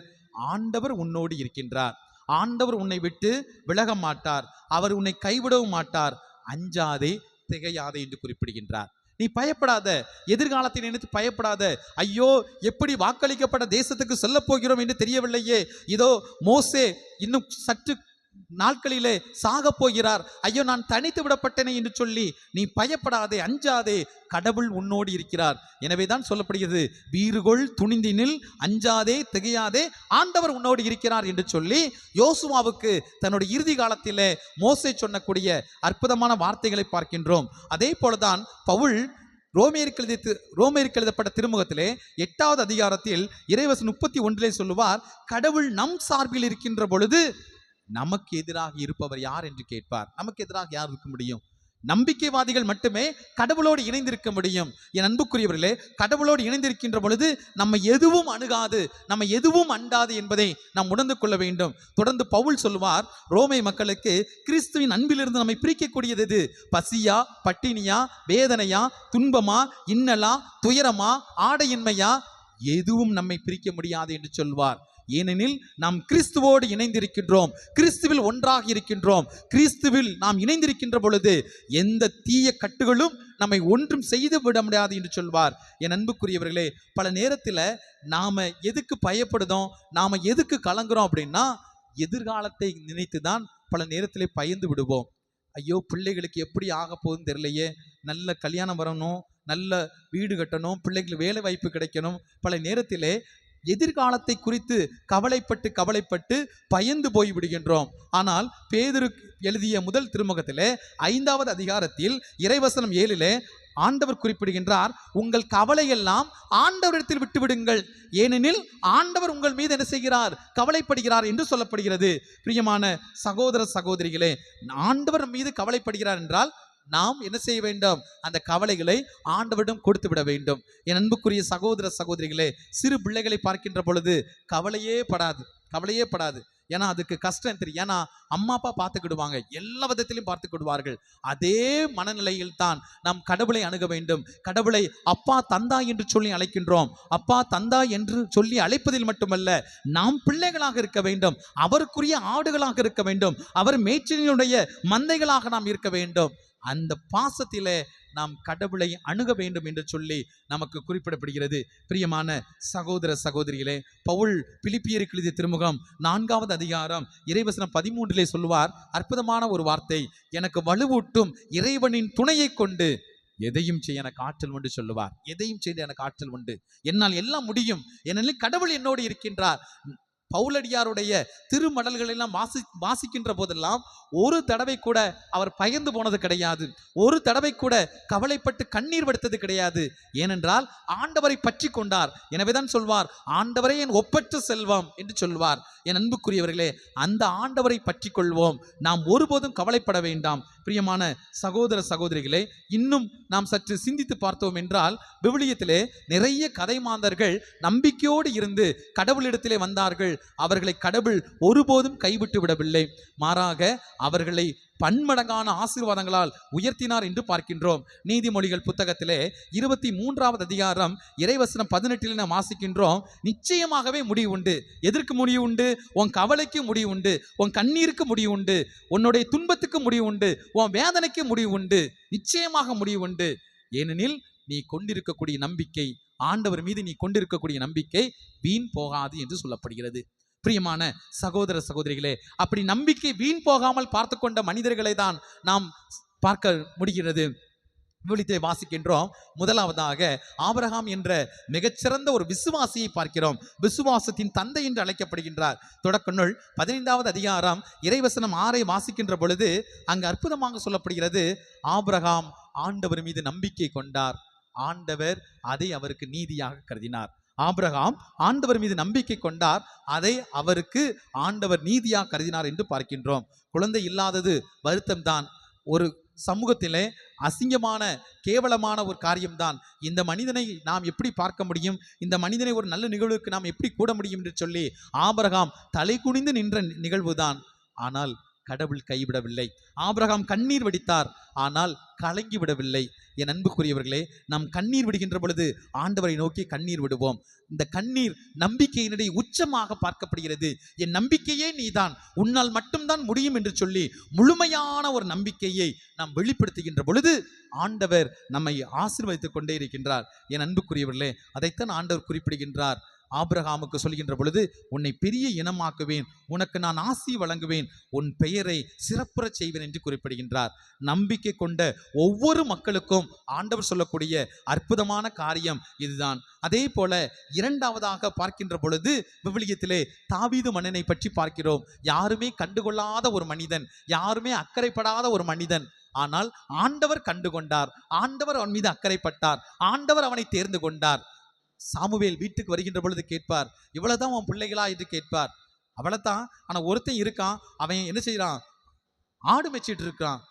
ஆண்டவர் உன்னோடு இருக்கின்றார், ஆண்டவர் உன்னை விட்டு விலக மாட்டார், அவர் உன்னை கைவிடவும் மாட்டார், அஞ்சாதே திகையாதே என்று குறிப்பிடுகின்றார். நீ பயப்படாத, எதிர்காலத்தை நினைத்து பயப்படாத. ஐயோ, எப்படி வாக்களிக்கப்பட்ட தேசத்துக்கு செல்ல போகிறோம் என்று தெரியவில்லையே, இதோ மோசே இன்னும் சற்று நாட்களிலே சாக போகிறார், ஐயோ நான் தனித்து விடப்பட்டேனே என்று சொல்லி நீ பயப்படாதே, அஞ்சாதே, கடவுள் உன்னோடு இருக்கிறார். எனவே தான் சொல்லப்படுகிறது, வீறுகொள் துணிந்தினில், அஞ்சாதே திகையாதே, ஆண்டவர் உன்னோடு இருக்கிறார் என்று சொல்லி யோசுவாவுக்கு தன்னுடைய இறுதி காலத்திலே மோசே சொன்னக்கூடிய அற்புதமான வார்த்தைகளை பார்க்கின்றோம். அதே போலதான் பவுல் ரோமேருக்கு எழுதப்பட்ட திருமுகத்திலே 8வது அதிகாரத்தில் இறைவசனம் 31 சொல்லுவார், கடவுள் நம் சார்பில் இருக்கின்ற பொழுது நமக்கு எதிராக இருப்பவர் யார் என்று கேட்பார். நமக்கு எதிராக யார் இருக்க முடியும்? நம்பிக்கைவாதிகள் மட்டுமே கடவுளோடு இணைந்திருக்க முடியும். என் அன்புக்குரியவர்களே, கடவுளோடு இணைந்திருக்கின்ற பொழுது நம்ம எதுவும் அணுகாது, நம்ம எதுவும் அண்டாது என்பதை நாம் உணர்ந்து கொள்ள வேண்டும். தொடர்ந்து பவுல் சொல்லுவார், ரோமை மக்களுக்கு கிறிஸ்துவின் அன்பிலிருந்து நம்மை பிரிக்கக்கூடியது எது? பசியா, பட்டினியா, வேதனையா, துன்பமா, இன்னலா, துயரமா, ஆடையின்மையா? எதுவும் நம்மை பிரிக்க முடியாது என்று சொல்வார். ஏனெனில் நாம் கிறிஸ்துவோடு இணைந்திருக்கின்றோம், கிறிஸ்துவில் ஒன்றாக இருக்கின்றோம். கிறிஸ்துவில் நாம் இணைந்திருக்கின்ற பொழுது எந்த தீய கட்டுகளும் நம்மை ஒன்றும் செய்து விட முடியாது என்று சொல்வார். என் அன்புக்குரியவர்களே, பல நேரத்தில் நாம எதுக்கு பயப்படுதோம், நாம எதுக்கு கலங்குறோம் அப்படின்னா, எதிர்காலத்தை நினைத்து தான் பல நேரத்திலே பயந்து விடுவோம். ஐயோ, பிள்ளைகளுக்கு எப்படி ஆக போகுதுன்னு தெரியலையே, நல்ல கல்யாணம் வரணும், நல்ல வீடு கட்டணும், பிள்ளைகளுக்கு வேலை வாய்ப்பு கிடைக்கணும். பல நேரத்திலே எதிர்காலத்தை குறித்து கவலைப்பட்டு பயந்து போய் விடுகின்றோம். ஆனால் பேதுரு எழுதிய முதல் திருமுகத்திலே 5வது அதிகாரத்தில் இறைவசனம் 7 ஆண்டவர் குறிப்பிடுகின்றார், உங்கள் கவலையெல்லாம் ஆண்டவரிடத்தில் விட்டுவிடுங்கள், ஏனெனில் ஆண்டவர் உங்கள் மீது என்ன செய்கிறார்? கவலைப்படுகிறார் என்று சொல்லப்படுகிறது. பிரியமான சகோதர சகோதரிகளே, ஆண்டவர் மீது கவலைப்படுகிறார் என்றால் நாம் என்ன செய்ய வேண்டும்? அந்த கவலைகளை ஆண்டவரிடம் கொடுத்து விட வேண்டும். என் அன்புக்குரிய சகோதர சகோதரிகளே, சிறு பிள்ளைகளை பார்க்கின்ற பொழுது கவலையே படாது. ஏன்னா அதுக்கு கஷ்டம் தெரியும். ஏன்னா அம்மா அப்பா பார்த்துக்கிடுவாங்க, எல்லா விதத்திலையும் பார்த்துக்கிடுவார்கள். அதே மனநிலையில் தான் நாம் கடவுளை அணுக வேண்டும். கடவுளை அப்பா தந்தா என்று சொல்லி அழைக்கின்றோம். அப்பா தந்தா என்று சொல்லி அழைப்பதில் மட்டுமல்ல, நாம் பிள்ளைகளாக இருக்க வேண்டும், அவருக்குரிய ஆடுகளாக இருக்க வேண்டும், அவர் மேய்ச்சலினுடைய மந்தைகளாக நாம் இருக்க வேண்டும். அந்த பாசத்திலே நாம் கடவுளை அணுக வேண்டும் என்று சொல்லி நமக்கு குறிப்பிடப்படுகிறது. பிரியமான சகோதர சகோதரிகளே, பவுல் பிலிப்பியருக்கு எழுதிய திருமுகம் 4வது அதிகாரம் இறைவசனம் 13 சொல்லுவார், அற்புதமான ஒரு வார்த்தை, எனக்கு வலுவூட்டும் இறைவனின் துணையை கொண்டு எதையும் செய்ய எனக்கு ஆற்றல் உண்டு சொல்லுவார். எதையும் செய்து எனக்கு ஆற்றல் உண்டு, என்னால் எல்லாம் முடியும், ஏனெனில் கடவுள் என்னோடு இருக்கின்றார். பவுலடியாருடைய திருமடல்கள் எல்லாம் வாசிக்கின்ற போதெல்லாம் ஒரு தடவை கூட அவர் பயந்து போனது கிடையாது, ஒரு தடவை கூட கவலைப்பட்டு கண்ணீர் வடித்தது கிடையாது. ஏனென்றால் ஆண்டவரை பற்றி கொண்டார். எனவேதான் சொல்வார், ஆண்டவரே என் ஒப்பற்ற செல்வம் என்று சொல்வார். என் அன்புக்குரியவர்களே, அந்த ஆண்டவரை பற்றி கொள்வோம், நாம் ஒருபோதும் கவலைப்பட வேண்டாம். பிரியமான சகோதர சகோதரிகளே, இன்னும் நாம் சற்று சிந்தித்து பார்த்தோம் என்றால், விவிலியத்திலே நிறைய கதை மாந்தர்கள் நம்பிக்கையோடு இருந்து கடவுளிடத்திலே வந்தார்கள். அவர்களை கடவுள் ஒருபோதும் கைவிட்டு விடவில்லை, மாறாக அவர்களை பன்மடங்கான ஆசீர்வாதங்களால் உயர்த்தினார் என்று பார்க்கின்றோம். நீதிமொழிகள் புத்தகத்திலே 23வது அதிகாரம் இறைவசனம் 18 நாம் வாசிக்கின்றோம், நிச்சயமாகவே முடிவு உண்டு. எதற்கு முடிவு உண்டு? உன் கவலைக்கு முடிவு உண்டு, உன் கண்ணீருக்கு முடிவு உண்டு, உன்னுடைய துன்பத்துக்கு முடிவு உண்டு, உன் வேதனைக்கு முடிவு உண்டு, நிச்சயமாக முடிவு உண்டு. ஏனெனில் நீ கொண்டிருக்கக்கூடிய நம்பிக்கை, ஆண்டவர் மீது நீ கொண்டிருக்கக்கூடிய நம்பிக்கை வீண் போகாது என்று சொல்லப்படுகிறது. பிரியமான சகோதர சகோதரிகளே, அப்படி நம்பிக்கை வீண் போகாமல் பார்த்து கொண்ட மனிதர்களை தான் நாம் பார்க்க முடிகிறது. விவிலியத்தை வாசிக்கின்றோம். முதலாவதாக ஆபிரகாம் என்ற மிகச்சிறந்த ஒரு விசுவாசியை பார்க்கிறோம். விசுவாசத்தின் தந்தை என்று அழைக்கப்படுகின்றார். தொடக்க நூல் 15வது அதிகாரம் இறைவசனம் 6 வாசிக்கின்ற பொழுது அங்கு அற்புதமாக சொல்லப்படுகிறது, ஆபிரகாம் ஆண்டவர் மீது நம்பிக்கை கொண்டார், ஆண்டவர் அதை அவருக்கு நீதியாக கருதினார். ஆபிரகாம் ஆண்டவர் மீது நம்பிக்கை கொண்டார், அதை அவருக்கு ஆண்டவர் நீதியாக கருதினார் என்று பார்க்கின்றோம். குழந்தை இல்லாதது வருத்தம் தான், ஒரு சமூகத்திலே அசிங்கமான கேவலமான ஒரு காரியம்தான். இந்த மனிதனை நாம் எப்படி பார்க்க முடியும், இந்த மனிதனை ஒரு நல்ல நிகழ்வுக்கு நாம் எப்படி கூட முடியும் என்று சொல்லி ஆபிரகாம் தலை குனிந்து நின்ற நிகழ்வுதான். ஆனால் கடவுள் கைவிடவில்லை. ஆபிரகாம் கண்ணீர் வடித்தார், ஆனால் கலங்கி விடவில்லை. என் அன்புக்குரியவர்களே, நாம் கண்ணீர் விடுகின்ற பொழுது ஆண்டவரை நோக்கி கண்ணீர் விடுவோம். இந்த கண்ணீர் நம்பிக்கையினுடைய உச்சமாக பார்க்கப்படுகிறது. என் நம்பிக்கையே நீதான், உன்னால் மட்டும்தான் முடியும் என்று சொல்லி முழுமையான ஒரு நம்பிக்கையை நாம் வெளிப்படுத்துகின்ற பொழுது ஆண்டவர் நம்மை ஆசீர்வதித்துக் கொண்டே இருக்கின்றார். என் அன்புக்குரியவர்களே, அதைத்தான் ஆண்டவர் குறிப்பிடுகின்றார். ஆபிரகாமுக்கு சொல்கின்ற பொழுது, உன்னை பெரிய இனமாக்குவேன், உனக்கு நான் ஆசி வழங்குவேன், உன் பெயரை சிறப்புறச் செய்வேன் என்று குறிப்பிடுகின்றார். நம்பிக்கை கொண்ட ஒவ்வொரு மக்களுக்கும் ஆண்டவர் சொல்லக்கூடிய அற்புதமான காரியம் இதுதான். அதே போல இரண்டாவதாக பார்க்கின்ற பொழுது விவிலியத்திலே தாவீது மன்னனை பற்றி பார்க்கிறோம். யாருமே கண்டுகொள்ளாத ஒரு மனிதன், யாருமே அக்கறைப்படாத ஒரு மனிதன். ஆனால் ஆண்டவர் கண்டுகொண்டார், ஆண்டவர் அவன் மீது அக்கறைப்பட்டார், ஆண்டவர் அவனை தேர்ந்து கொண்டார். சாமுவேல் வீட்டுக்கு வருகின்ற பொழுது கேட்பார், இவ்வளவுதான் உன் பிள்ளைகளா என்று கேட்பார். அவ்வளவுதான். ஆனா ஒருத்தன் இருக்கான், அவன் என்ன செய்யறான்? ஆடு மேய்ச்சிட்டு இருக்கான்.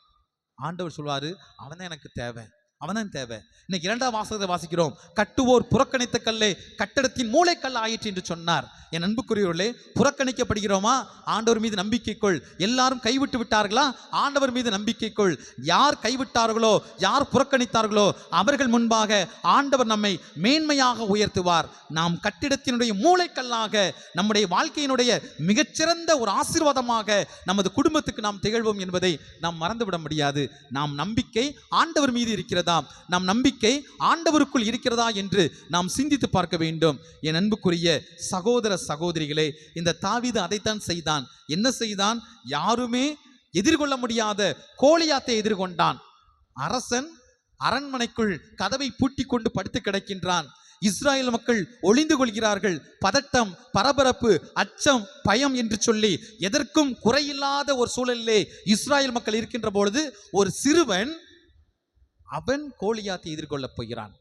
ஆண்டவர் சொல்வாரு, அவன் தான் எனக்கு தேவை, அவன் தான் தேவை. இன்னைக்கு இரண்டாம் வாசகத்தை வாசிக்கிறோம், கட்டுவோர் புறக்கணித்த கல்லே கட்டடத்தின் மூளைக்கல் ஆயிற்று என்று சொன்னார். என் அன்புக்குரியவர்களே, புறக்கணிக்கப்படுகிறோமா? ஆண்டவர் மீது நம்பிக்கை கொள். எல்லாரும் கைவிட்டு விட்டார்களா? ஆண்டவர் மீது நம்பிக்கை கொள். யார் கைவிட்டார்களோ, யார் புறக்கணித்தார்களோ அவர்கள் முன்பாக ஆண்டவர் நம்மை மேன்மையாக உயர்த்துவார். நாம் கட்டிடத்தினுடைய மூளைக்கல்லாக, நம்முடைய வாழ்க்கையினுடைய மிகச்சிறந்த ஒரு ஆசீர்வாதமாக நமது குடும்பத்துக்கு நாம் திகழ்வோம் என்பதை நாம் மறந்துவிட முடியாது. நாம் நம்பிக்கை ஆண்டவர் மீது இருக்கிறதா, நம் நம்பிக்கை ஆண்டவருக்குள் இருக்கிறதா என்று நாம் சிந்தித்து பார்க்க வேண்டும். என் அன்புக்குரிய சகோதர சகோதரிகளே, இந்த தாவீது அதைத்தான் செய்தான். என்ன செய்தான்? யாருமே எதிர்கொள்ள முடியாத கோலியாத்தை எதிர்கொண்டான். அரசன் அரண்மனைக்குள் கதவை பூட்டி கொண்டு படுத்து கிடக்கின்றான். இஸ்ராயேல் மக்கள் ஒளிந்து கொள்கிறார்கள். பதட்டம், பரபரப்பு, அச்சம், பயம் என்று சொல்லி எதற்கும் குறையில்லாத ஒரு சூழலிலே இஸ்ராயேல் மக்கள் இருக்கின்ற பொழுது ஒரு சிறுவன் அவன் கோலியாத்தை எதிர்கொள்ள போகிறான்.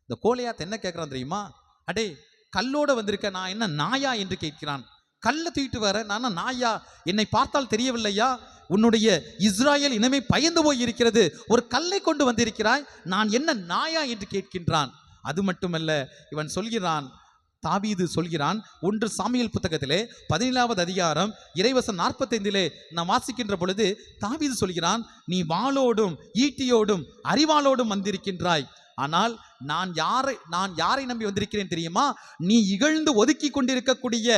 இந்த கோலியாத் என்ன கேட்கிறான் தெரியுமா? அடே, கல்லோட வந்திருக்க, நான் என்ன நாயா என்று கேட்கிறான். கல்லை தூக்கிட்டு வர நான் நாயா? என்னை பார்த்தால் தெரியவில்லையா? உன்னுடைய இஸ்ராயேல் இனமே பயந்து போய் இருக்கிறது, ஒரு கல்லை கொண்டு வந்திருக்கிறாய், நான் என்ன நாயா என்று கேட்கின்றான். அது மட்டுமல்ல, இவன் சொல்கிறான், தாவீது சொல்கிறான், 1 சாமுவேல் புத்தகத்திலே 17வது அதிகாரம் இறைவசனம் 45 நாம் வாசிக்கின்ற பொழுது தாவீது சொல்கிறான், நீ வாளோடும் ஈட்டியோடும் அரிவாளோடும் வந்திருக்கின்றாய், ஆனால் நான் யாரை நம்பி வந்திருக்கிறேன் தெரியுமா? நீ இகழ்ந்து ஒதுக்கி கொண்டிருக்கக்கூடிய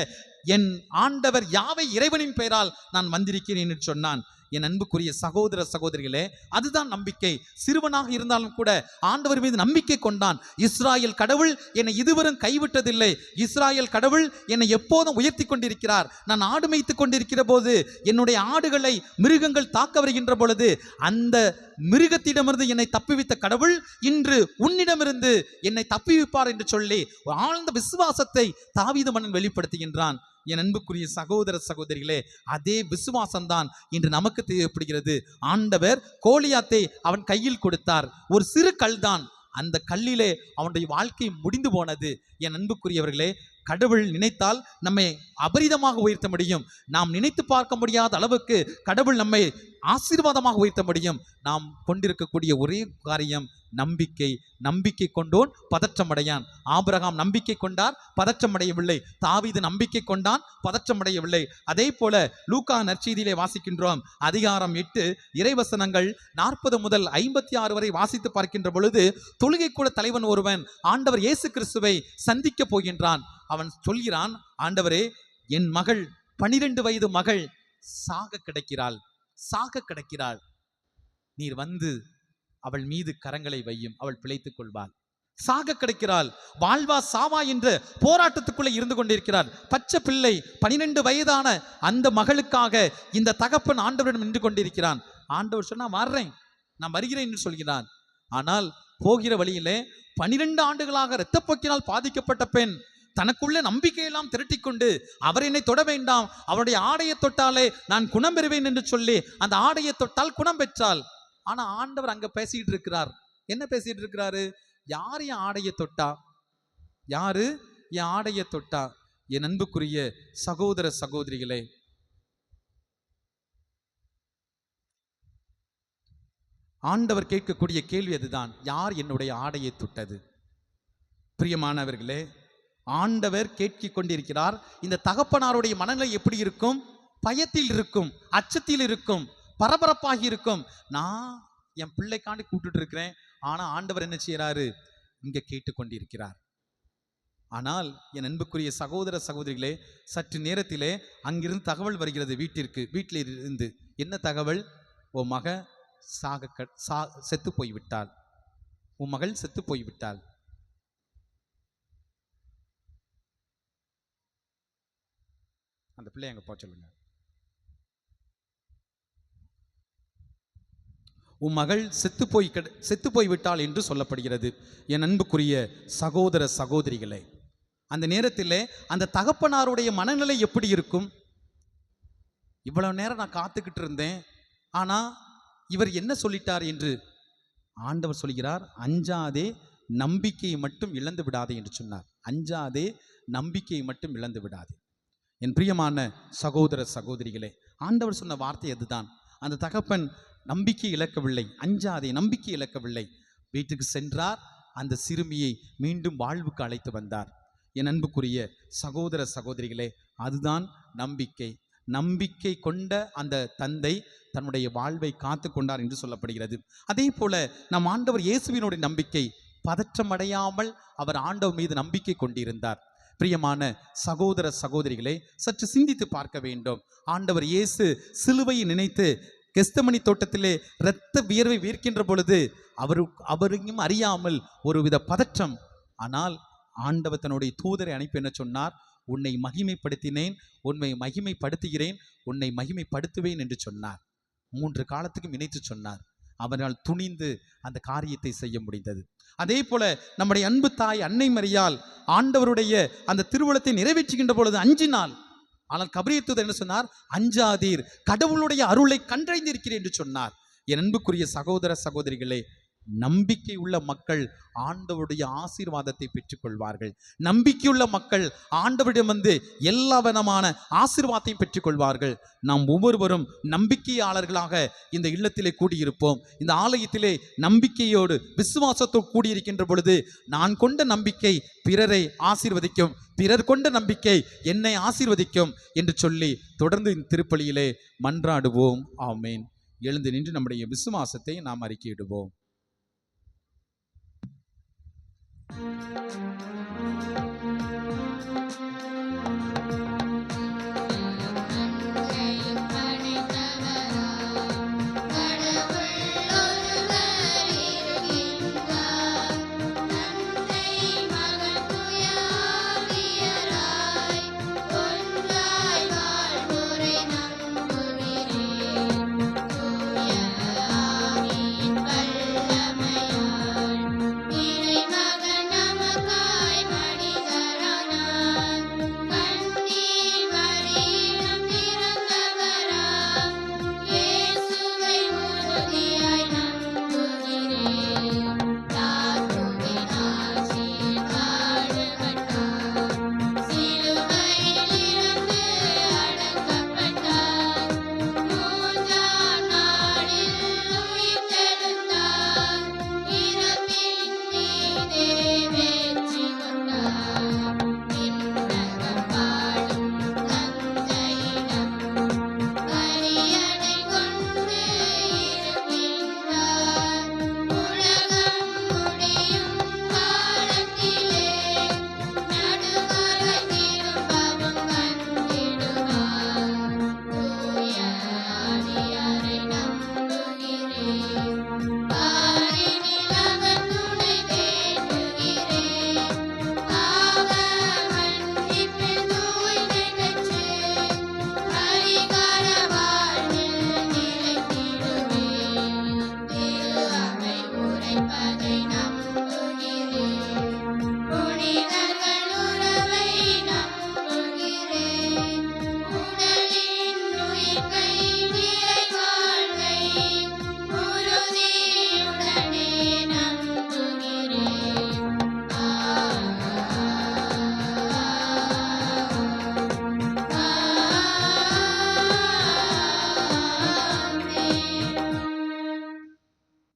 என் ஆண்டவர் யாவை இறைவனின் பெயரால் நான் வந்திருக்கிறேன் என்று சொன்னான். என் அன்புக்குரிய சகோதர சகோதரிகளே, அதுதான் நம்பிக்கை. சிறுவனாக இருந்தாலும் கூட ஆண்டவர் மீது நம்பிக்கை கொண்டான். இஸ்ராயேல் கடவுள் என்னை இதுவரும் கைவிட்டதில்லை, இஸ்ராயேல் கடவுள் என்னை எப்போதும் உயர்த்தி கொண்டிருக்கிறார். நான் ஆடு மேய்த்து கொண்டிருக்கிற போது என்னுடைய ஆடுகளை மிருகங்கள் தாக்க வருகின்ற பொழுது அந்த மிருகத்திடமிருந்து என்னை தப்புவித்த கடவுள் இன்று உன்னிடமிருந்து என்னை தப்புவிப்பார் என்று சொல்லி ஆழ்ந்த விசுவாசத்தை தாவீது மன்னன் வெளிப்படுத்துகின்றான். என் அன்புக்குரிய சகோதர சகோதரிகளே, அதே விசுவாசம்தான் இன்று நமக்கு தேவைப்படுகிறது. ஆண்டவர் கோலியாத்தை அவன் கையில் கொடுத்தார். ஒரு சிறு கல் தான், அந்த கல்லிலே அவனுடைய வாழ்க்கை முடிந்து போனது. என் அன்புக்குரியவர்களே, கடவுள் நினைத்தால் நம்மை அபரிதமாக உயர்த்த முடியும். நாம் நினைத்து பார்க்க முடியாத அளவுக்கு கடவுள் நம்மை ஆசீர்வாதமாக உயர்த்த முடியும். நாம் கொண்டிருக்கக்கூடிய ஒரே காரியம் நம்பிக்கை. நம்பிக்கை கொண்டோன் பதற்றமடையான். ஆபிரகாம் நம்பிக்கை கொண்டார், பதற்றமடையவில்லை. தாவீது நம்பிக்கை கொண்டான், பதற்றமடையவில்லை. அதே போல லூக்கா நற்செய்தியிலே வாசிக்கின்றோம், அதிகாரம் 8 இறைவசனங்கள் 40 முதல் 56 வரை வாசித்து பார்க்கின்ற பொழுது தொழுகை கூட தலைவன் ஒருவன் ஆண்டவர் இயேசு கிறிஸ்துவை சந்திக்க போகின்றான். அவன் சொல்கிறான், ஆண்டவரே, என் மகள் 12 வயது மகள் சாக கிடக்கிறாள், நீர் வந்து அவள் மீது கரங்களை வையும், அவள் பிழைத்துக் கொள்வாள். சாக கிடக்கிறாள், வாழ்வா சாவா என்ற போராட்டத்துக்குள்ளே இருந்து கொண்டிருக்கிறார். பச்சை பிள்ளை 12 வயதான அந்த மகளுக்காக இந்த தகப்பன் ஆண்டவரிடம் நின்று கொண்டிருக்கிறான். ஆண்டவர் சொன்னா, வர்றேன், நான் வருகிறேன் என்று சொல்கிறான். ஆனால் போகிற வழியிலே 12 ஆண்டுகளாக இரத்தப்போக்கினால் பாதிக்கப்பட்ட பெண் தனக்குள்ள நம்பிக்கையெல்லாம் திரட்டிக்கொண்டு, அவர் என்னை தொட வேண்டாம், அவருடைய ஆடையை தொட்டாலே நான் குணம் பெறுவேன் என்று சொல்லி அந்த ஆடையை தொட்டால் குணம் பெற்றாள். ஆனா ஆண்டவர் அங்க பேசிட்டு இருக்கிறார். என்ன பேசிட்டு இருக்கிறாரு? யார் என் ஆடையை தொட்டா? யாரு என் ஆடையை தொட்டா? என் அன்புக்குரிய சகோதர சகோதரிகளே, ஆண்டவர் கேட்கக்கூடிய கேள்வி அதுதான், யார் என்னுடைய ஆடையை தொட்டது? பிரியமானவர்களே, ஆண்டவர் கேட்கிக் கொண்டிருக்கிறார். இந்த தகப்பனாருடைய மனநிலை எப்படி இருக்கும்? பயத்தில் இருக்கும், அச்சத்தில் இருக்கும், பரபரப்பாகி இருக்கும். நான் என் பிள்ளைக்காண்டி கூப்பிட்டுட்டு இருக்கிறேன். ஆனா ஆண்டவர் என்ன செய்யறாரு? இங்க கேட்டுக்கொண்டிருக்கிறார். ஆனால் என் அன்புக்குரிய சகோதர சகோதரிகளே, சற்று நேரத்திலே அங்கிருந்து தகவல் வருகிறது வீட்டில் இருந்து. என்ன தகவல்? உன் மக செத்து போய்விட்டாள், உன் மகள் செத்து போய்விட்டாள். அந்த பிள்ளை அங்க போக சொல்லுங்க. உன் மகள் செத்து போய்விட்டாள் என்று சொல்லப்படுகிறது. என் அன்புக்குரிய சகோதர சகோதரிகளே, அந்த நேரத்தில் அந்த தகப்பனாருடைய மனநிலை எப்படி இருக்கும்? இவ்வளவு நேரம் நான் காத்துக்கிட்டு இருந்தேன், ஆனா இவர் என்ன சொல்லிட்டார் என்று ஆண்டவர் சொல்கிறார், அஞ்சாதே, நம்பிக்கையை மட்டும் இழந்து விடாதே என்று சொன்னார். அஞ்சாதே, நம்பிக்கையை மட்டும் இழந்து விடாதே. என் பிரியமான சகோதர சகோதரிகளே, ஆண்டவர் சொன்ன வார்த்தை அதுதான். அந்த தகப்பன் நம்பிக்கை இழக்கவில்லை, அஞ்சாதே, நம்பிக்கை இழக்கவில்லை. வீட்டுக்கு சென்றார், அந்த சிறுமியை மீண்டும் வாழ்வுக்கு அழைத்து வந்தார். என் அன்புக்குரிய சகோதர சகோதரிகளே, அதுதான் நம்பிக்கை. நம்பிக்கை கொண்ட அந்த தந்தை தன்னுடைய வாழ்வை காத்து கொண்டார் என்று சொல்லப்படுகிறது. அதே போல நம் ஆண்டவர் இயேசுவினுடைய நம்பிக்கை, பதற்றமடையாமல் அவர் ஆண்டவர் மீது நம்பிக்கை கொண்டிருந்தார். பிரியமான சகோதர சகோதரிகளே, சற்று சிந்தித்து பார்க்க வேண்டும். ஆண்டவர் இயேசு சிலுவையை நினைத்து கெஸ்தமனி தோட்டத்திலே இரத்த வியர்வை வீர்க்கின்ற பொழுது அவரையும் அறியாமல் ஒருவித பதற்றம். ஆனால் ஆண்டவர் தன்னுடைய தூதரை அனுப்பி என்ன சொன்னார்? உன்னை மகிமைப்படுத்தினேன், உன்னை மகிமைப்படுத்துகிறேன், உன்னை மகிமைப்படுத்துவேன் என்று சொன்னார். 3 காலத்துக்கும் இணைத்து சொன்னார். அவரால் துணிந்து அந்த காரியத்தை செய்ய முடிந்தது. அதே போல நம்முடைய அன்பு தாய் அன்னை மரியாள் ஆண்டவருடைய அந்த திருவுளத்தை நிறைவேற்றுகின்ற பொழுது அஞ்சினாள். ஆனால் கபிரியேல் தூதர் என்ன சொன்னார்? அஞ்சாதீர், கடவுளுடைய அருளை கண்டறிந்திருக்கிறேன் என்று சொன்னார். என் அன்புக்குரிய சகோதர சகோதரிகளே, நம்பிக்கை உள்ள மக்கள் ஆண்டவருடைய ஆசீர்வாதத்தை பெற்றுக்கொள்வார்கள். நம்பிக்கையுள்ள மக்கள் ஆண்டவரிடம் எல்லா விதமான ஆசீர்வாதத்தையும் பெற்றுக்கொள்வார்கள். நாம் ஒவ்வொருவரும் நம்பிக்கையாளர்களாக இந்த இல்லத்திலே கூடியிருப்போம். இந்த ஆலயத்திலே நம்பிக்கையோடு விசுவாசத்தோடு கூடியிருக்கின்ற பொழுது, நான் கொண்ட நம்பிக்கை பிறரை ஆசீர்வதிக்கும், பிறர் கொண்ட நம்பிக்கை என்னை ஆசீர்வதிக்கும் என்று சொல்லி தொடர்ந்து இந்த திருப்பலியிலே மன்றாடுவோம். ஆமேன். எழுந்து நின்று நம்முடைய விசுவாசத்தை நாம் அறிக்கையிடுவோம்.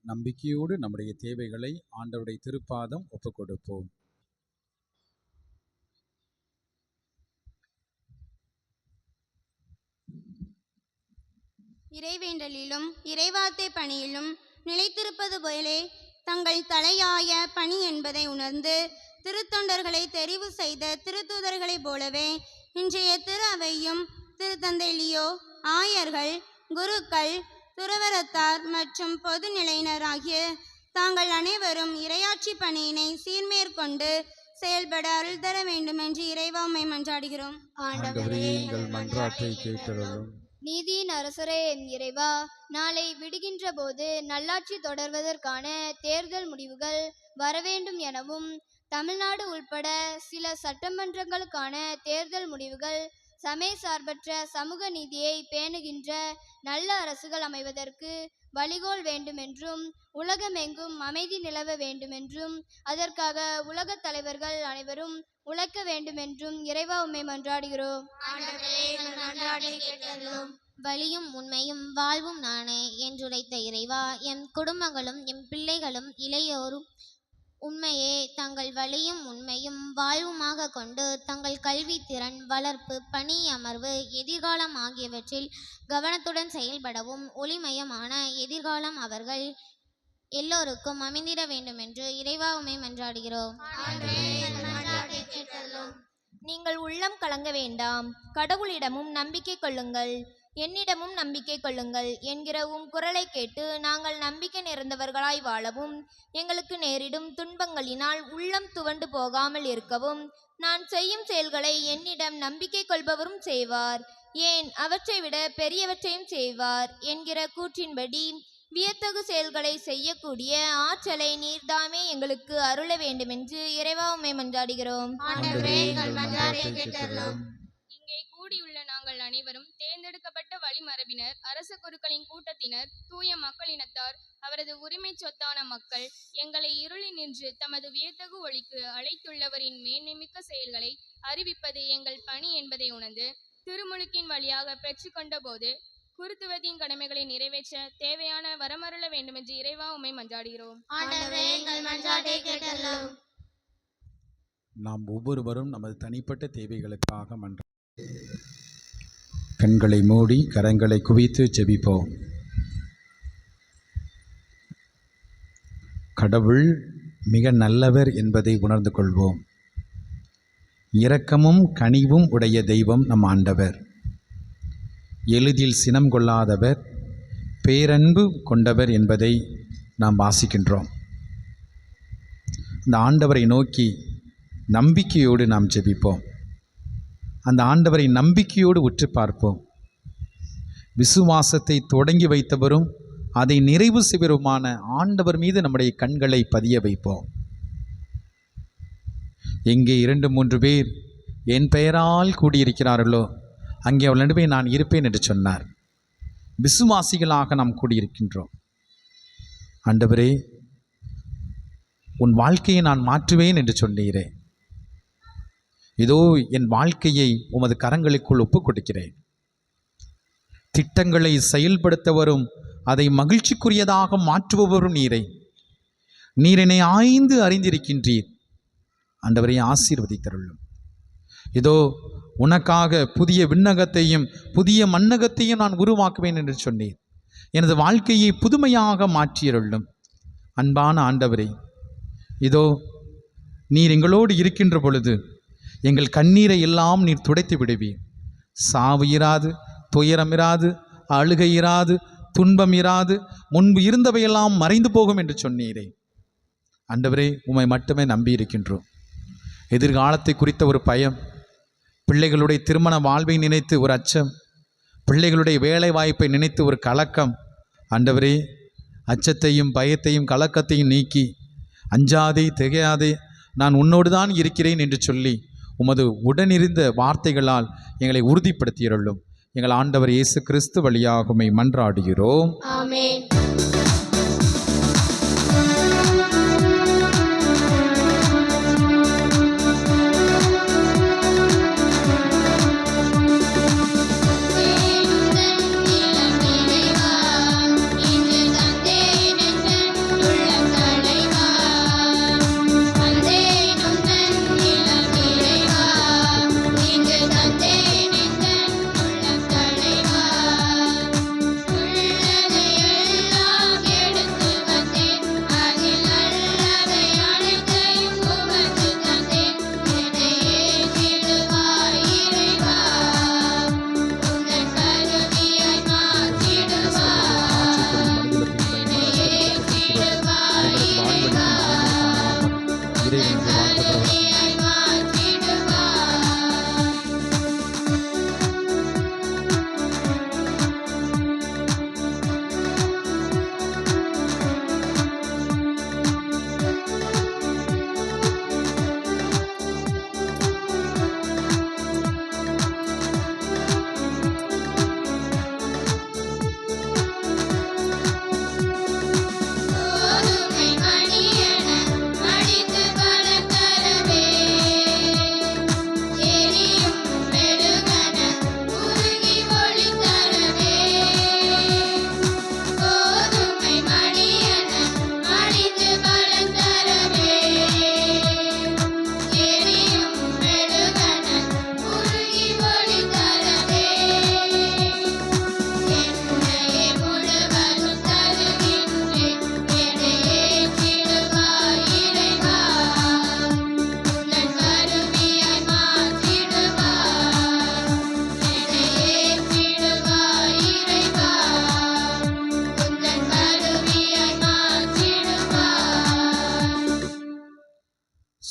நம்பிக்கையோடு நம்முடைய தேவைகளை ஆண்டவருடைய திருப்பாதம் ஒப்புக் கொடுப்போம். இறைவேண்டலிலும் இறைவார்த்தை பணியிலும் நிலைத்திருப்பது போலே தங்கள் தலையாய பணி என்பதை உணர்ந்து திருத்தொண்டர்களை தெரிவு செய்த திருத்தூதர்களைப் போலவே இன்றைய திரு அவையும் திருத்தந்தை லியோ, ஆயர்கள், குருக்கள், துறவரத்தார் மற்றும் பொதுநிலையினர் ஆகிய தாங்கள் அனைவரும் இறையாட்சி பணியினை சீர்மேற்கொண்டு செயல்பட அருள் தர வேண்டும் என்று இறைவா உம்மை மன்றாடுகிறோம். ஆண்டவரே, எங்கள் மன்றாட்டை கேட்டருளும். நீதியின் அரசரே எம் இறைவா, நாளை விடுகின்ற போது நல்லாட்சி தொடர்வதற்கான தேர்தல் முடிவுகள் வரவேண்டும் எனவும் தமிழ்நாடு உள்பட சில சட்டமன்றங்களுக்கான தேர்தல் முடிவுகள் சமய சார்பற்ற சமூக நீதியை பேணுகின்ற நல்ல அரசுகள் அமைவதற்கு வழிகோல் வேண்டுமென்றும் உலகமெங்கும் அமைதி நிலவ வேண்டுமென்றும் அதற்காக உலகத் தலைவர்கள் அனைவரும் உழைக்க வேண்டுமென்றும் இறைவா உம்மை மன்றாடுகிறோம். வழியும் உண்மையும் வாழ்வும் நானே என்றுரைத்த இறைவா, எம் குடும்பங்களும் எம் பிள்ளைகளும் இளையோரும் உண்மையே தங்கள் வழியும் உண்மையும் வாழ்வுமாக கொண்டு தங்கள் கல்வி திறன் வளர்ப்பு, பணி அமர்வு, எதிர்காலம் ஆகியவற்றில் கவனத்துடன் செயல்படவும் ஒளிமயமான எதிர்காலம் அவர்கள் எல்லோருக்கும் அமைந்திட வேண்டும் என்று இறைவா உம்மை மன்றாடுகிறோம். நீங்கள் உள்ளம் கலங்க வேண்டாம், கடவுளிடமும் நம்பிக்கை கொள்ளுங்கள், என்னிடமும் நம்பிக்கை கொள்ளுங்கள் என்கிற உம் குரலை கேட்டு நாங்கள் நம்பிக்கை நிறைந்தவர்களாய் வாழவும், எங்களுக்கு நேரிடும் துன்பங்களினால் உள்ளம் துவண்டு போகாமல் இருக்கவும், நான் செய்யும் செயல்களை என்னிடம் நம்பிக்கை கொள்பவரும் செய்வார், ஏன் அவற்றை விட பெரியவற்றையும் செய்வார் என்கிற கூற்றின்படி வியத்தகு செயல்களை செய்யக்கூடிய ஆற்றலை நீர்தாமே எங்களுக்கு அருள வேண்டுமென்று இறைவா உம்மை மன்றாடுகிறோம். இங்கே கூடியுள்ள நாங்கள் அனைவரும் தேர்ந்தெடுக்கப்பட்ட வழிமரபினர், அரச குருக்களின் கூட்டத்தினர், தூய மக்களினத்தார், அவரது உரிமை சொத்தான மக்கள், எங்களை இருளி நின்று தமது வியத்தகு ஒளிக்கு அழைத்துள்ளவரின் மேன்மைமிக்க செயல்களை அறிவிப்பது எங்கள் பணி என்பதை உணர்ந்து திருமுழுக்கின் வழியாக பெற்றுக்கொண்ட போது குருத்துவத்தின் கடமைகளை நிறைவேற்ற தேவையான வரமருள வேண்டுமென்று இறைவா உம்மை மன்றாடுகிறோம். நாம் ஒவ்வொருவரும் நமது தனிப்பட்ட தேவைகளுக்காக கண்களை மூடி கரங்களை குவித்து ஜெபிப்போம். கடவுள் மிக நல்லவர் என்பதை உணர்ந்து கொள்வோம். இரக்கமும் கனிவும் உடைய தெய்வம் நம் ஆண்டவர். எளிதில் சினம் கொள்ளாதவர், பேரன்பு கொண்டவர் என்பதை நாம் வாசிக்கின்றோம். அந்த ஆண்டவரை நோக்கி நம்பிக்கையோடு நாம் ஜெபிப்போம். அந்த ஆண்டவரை நம்பிக்கையோடு உற்று பார்ப்போம். விசுவாசத்தை தொடங்கி வைத்தவரும் அதை நிறைவு செய்வருமான ஆண்டவர் மீது நம்முடைய கண்களை பதிய வைப்போம். எங்கே 2-3 பேர் என் பெயரால் கூடியிருக்கிறார்களோ அங்கே அவள் நடுவே நான் இருப்பேன் என்று சொன்னார். விசுவாசிகளாக நாம் கூடியிருக்கின்றோம். ஆண்டவரே, உன் வாழ்க்கையை நான் மாற்றுவேன் என்று சொன்னீரே. இதோ என் வாழ்க்கையை உமது கரங்களுக்குள் ஒப்புக் கொடுக்கிறேன். திட்டங்களை செயல்படுத்த வரும், அதை மகிழ்ச்சிக்குரியதாக மாற்றுபவரும் நீரை. நீர் என்னை ஆய்ந்து அறிந்திருக்கின்றீர். ஆண்டவரை ஆசீர்வதித்தருளும். இதோ உனக்காக புதிய விண்ணகத்தையும் புதிய மண்ணகத்தையும் நான் உருவாக்குவேன் என்று சொன்னீர். எனது வாழ்க்கையை புதுமையாக மாற்றியருளும். அன்பான ஆண்டவரே, இதோ நீர் எங்களோடு இருக்கின்ற பொழுது எங்கள் கண்ணீரை எல்லாம் நீர் துடைத்து விடுவீர். சாவு இராது, துயரம் இராது, அழுகை இராது, துன்பம் இராது, முன்பு இருந்தவையெல்லாம் மறைந்து போகும் என்று சொன்னீரே. ஆண்டவரே, உம்மை மட்டுமே நம்பி இருக்கின்றோம். எதிர்காலத்தை குறித்த ஒரு பயம், பிள்ளைகளுடைய திருமண வாழ்வை நினைத்து ஒரு அச்சம், பிள்ளைகளுடைய வேலை வாய்ப்பை நினைத்து ஒரு கலக்கம். ஆண்டவரே, அச்சத்தையும் பயத்தையும் கலக்கத்தையும் நீக்கி அஞ்சாதே திகையாதே, நான் உன்னோடு தான் இருக்கிறேன் என்று சொல்லி உமது உடனிருந்த வார்த்தைகளால் எங்களை உறுதிப்படுத்தியருளும். எங்கள் ஆண்டவர் இயேசு கிறிஸ்து வழியாக உம்மை மன்றாடுகிறோம். ஆமென். உள்ளதையெல்லாம்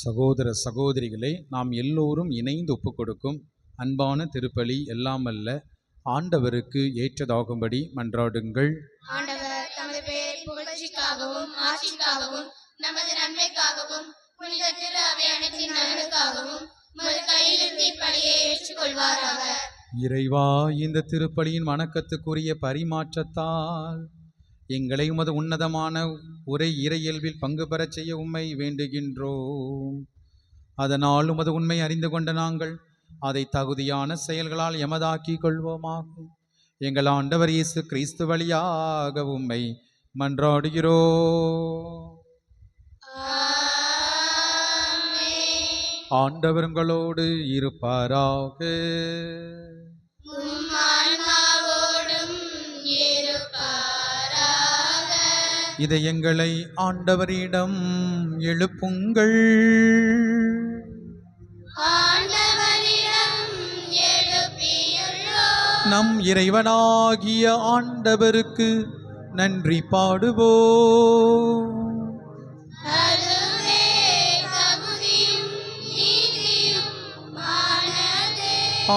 சகோதர சகோதரிகளே, நாம் எல்லோரும் இணைந்து ஒப்புக்கொடுக்கும் அன்பான திருப்பலி எல்லாம் அல்ல ஆண்டவருக்கு ஏற்றதாகும்படி மன்றாடுங்கள். ஆண்டவர் தமது பெயரின் புகழ்ச்சிக்காகவும் ஆட்சிக்காகவும் நமது நன்மைக்காகவும் புனித திரு அவை அனைத்தின் நலனுக்காகவும் உமது கையிலிருந்து இப்பலியை ஏற்றுக்கொள்வாராக. இறைவா, இந்த திருப்பலியின் வணக்கத்துக்குரிய பரிமாற்றத்தால் எங்களை உமது உன்னதமான உரை இறையியல்பில் பங்கு பெறச் செய்ய உம்மை வேண்டுகின்றோம். அதனால் உமது உண்மை அறிந்து கொண்ட நாங்கள் அதை தகுதியான செயல்களால் எமதாக்கிக் கொள்வோமாக. எங்கள் ஆண்டவர் இயேசு கிறிஸ்து வழியாக உம்மை மன்றாடுகிறோம். ஆண்டவர் உங்களோடு இருப்பாராக. இதயங்களை ஆண்டவரிடம் எழுப்புங்கள். நம் இறைவனாகிய ஆண்டவருக்கு நன்றி பாடுவோம்.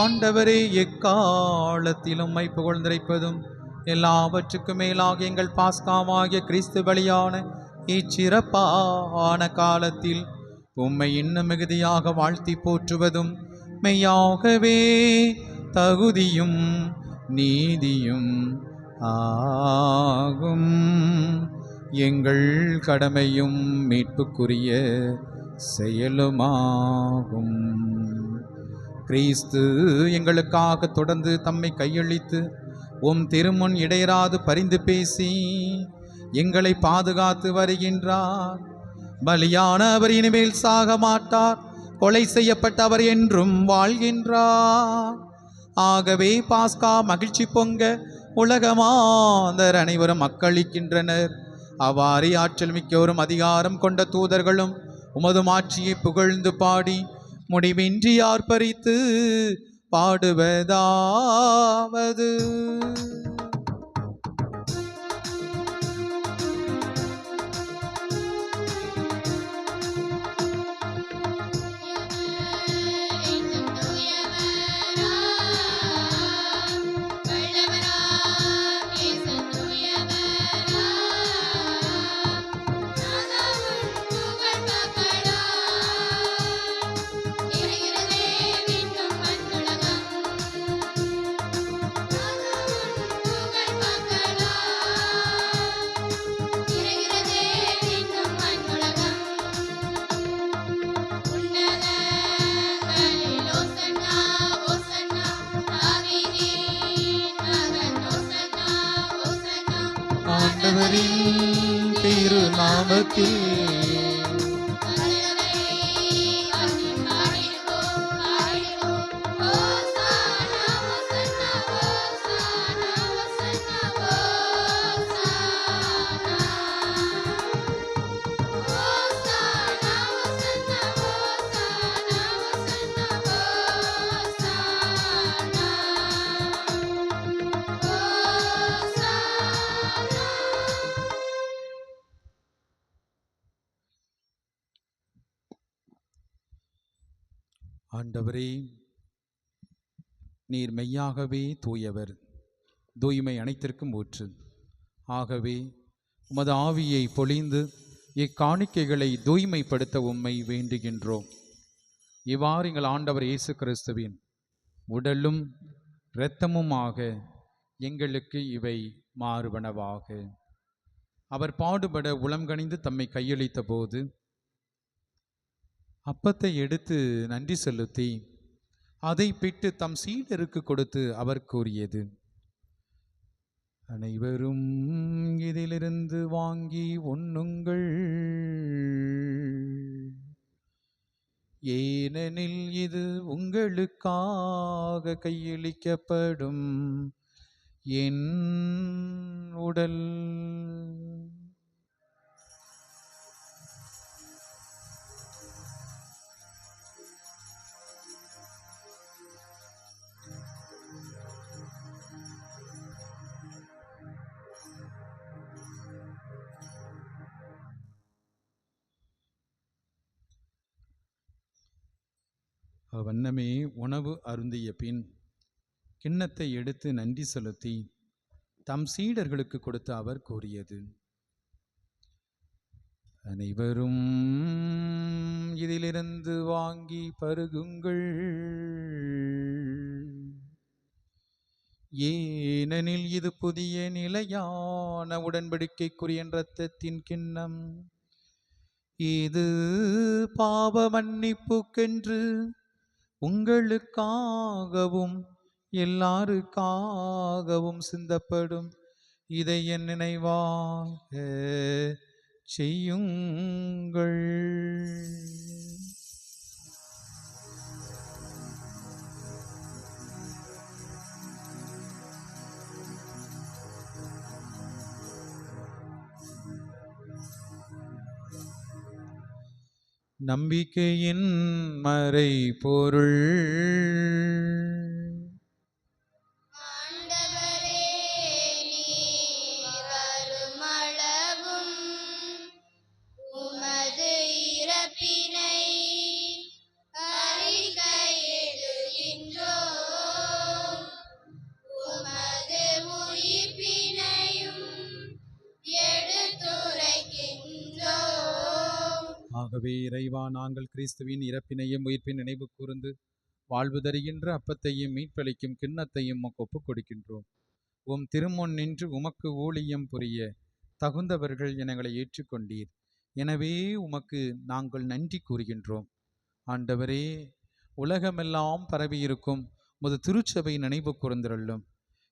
ஆண்டவரே, எக்காலத்திலும் உம்மை புகழ்ந்திருப்பதும் எல்லாவற்றுக்கும் மேலாக எங்கள் பாஸ்காவாகிய கிறிஸ்து பலியான இச்சிறப்பான காலத்தில் உம்மை இன்னும் மிகுதியாக வாழ்த்தி போற்றுவதும் மெய்யாகவே தகுதியும் நீதியும் ஆகும். எங்கள் கடமையும் மீட்புக்குரிய செயலுமாகும். கிறிஸ்து எங்களுக்காக தொடர்ந்து தம்மை கையளித்து உம் திருமுன் இடையராது பரிந்து பேசி எங்களை பாதுகாத்து வருகின்றார். பலியான அவர் இனிமேல் சாக மாட்டார், கொலை செய்யப்பட்ட அவர் என்றும் வாழ்கின்றார். ஆகவே பாஸ்கா மகிழ்ச்சி பொங்க உலகமாந்தர் அனைவரும் மக்களிக்கின்றனர். அவ்வாறே ஆற்றல் மிக்கவரும் அதிகாரம் கொண்ட தூதர்களும் உமது ஆட்சியை புகழ்ந்து பாடி முடிவின்றி ஆர்ப்பரித்து பாடுவதாவது: ஆண்டவரின் திருநாமத்தில் ஆண்டவரே, நீர் மெய்யாகவே தூயவர், தூய்மை அனைத்திற்கும் ஊற்று. ஆகவே உமது ஆவியை பொழிந்து இக்காணிக்கைகளை தூய்மைப்படுத்த உம்மை வேண்டுகின்றோம். இவ்வாறு எங்கள் ஆண்டவர் இயேசு கிறிஸ்துவின் உடலும் இரத்தமுமாக எங்களுக்கு இவை மாறுபனவாக. அவர் பாடுபட உளம்கனிந்து தம்மை கையளித்த போது அப்பத்தை எடுத்து நன்றி செலுத்தி அதை பிட்டு தம் சீடருக்கு கொடுத்து அவர் கூறியது: அனைவரும் இதிலிருந்து வாங்கி உண்ணுங்கள், ஏனெனில் இது உங்களுக்காக கையளிக்கப்படும் என் உடல். அவ்வண்ணமே உணவு அருந்திய பின் கிண்ணத்தை எடுத்து நன்றி செலுத்தி தம் சீடர்களுக்கு கொடுத்து அவர் கூறியது, அனைவரும் இதிலிருந்து வாங்கி பருகுங்கள், ஏனெனில் இது புதிய நிலையான உடன்படிக்கைக்குரிய இரத்தத்தின் கிண்ணம். இது பாவ மன்னிப்புக்கென்று உங்களுக்காகவும் எல்லாருக்காகவும் சிந்தப்படும். இதை என் நினைவாக செய்யுங்கள். நம்பிக்கையின் மறைபொருள். ஆண்டவரே, நீர் வருமளவும் உமது இறப்பினை அறிக்கையிடுகின்றோம், உமது உயிர்ப்பினையும் எடுத்துரைக்கின்றோம். ஆகவே இறைவா, நாங்கள் கிறிஸ்துவின் இறப்பினையும் உயிர்ப்பின் நினைவு கூர்ந்து வாழ்வு தருகின்ற அப்பத்தையும் மீட்பளிக்கும் கிண்ணத்தையும் உமக்கு ஒப்புக் கொடுக்கின்றோம். உம் திருமுன் நின்று உமக்கு ஊழியம் புரிய தகுந்தவர்கள் எங்களை ஏற்றுக்கொண்டீர். எனவே உமக்கு நாங்கள் நன்றி கூறுகின்றோம். ஆண்டவரே, உலகமெல்லாம் பரவியிருக்கும் உமது திருச்சபை நினைவு கூர்ந்தருளும்.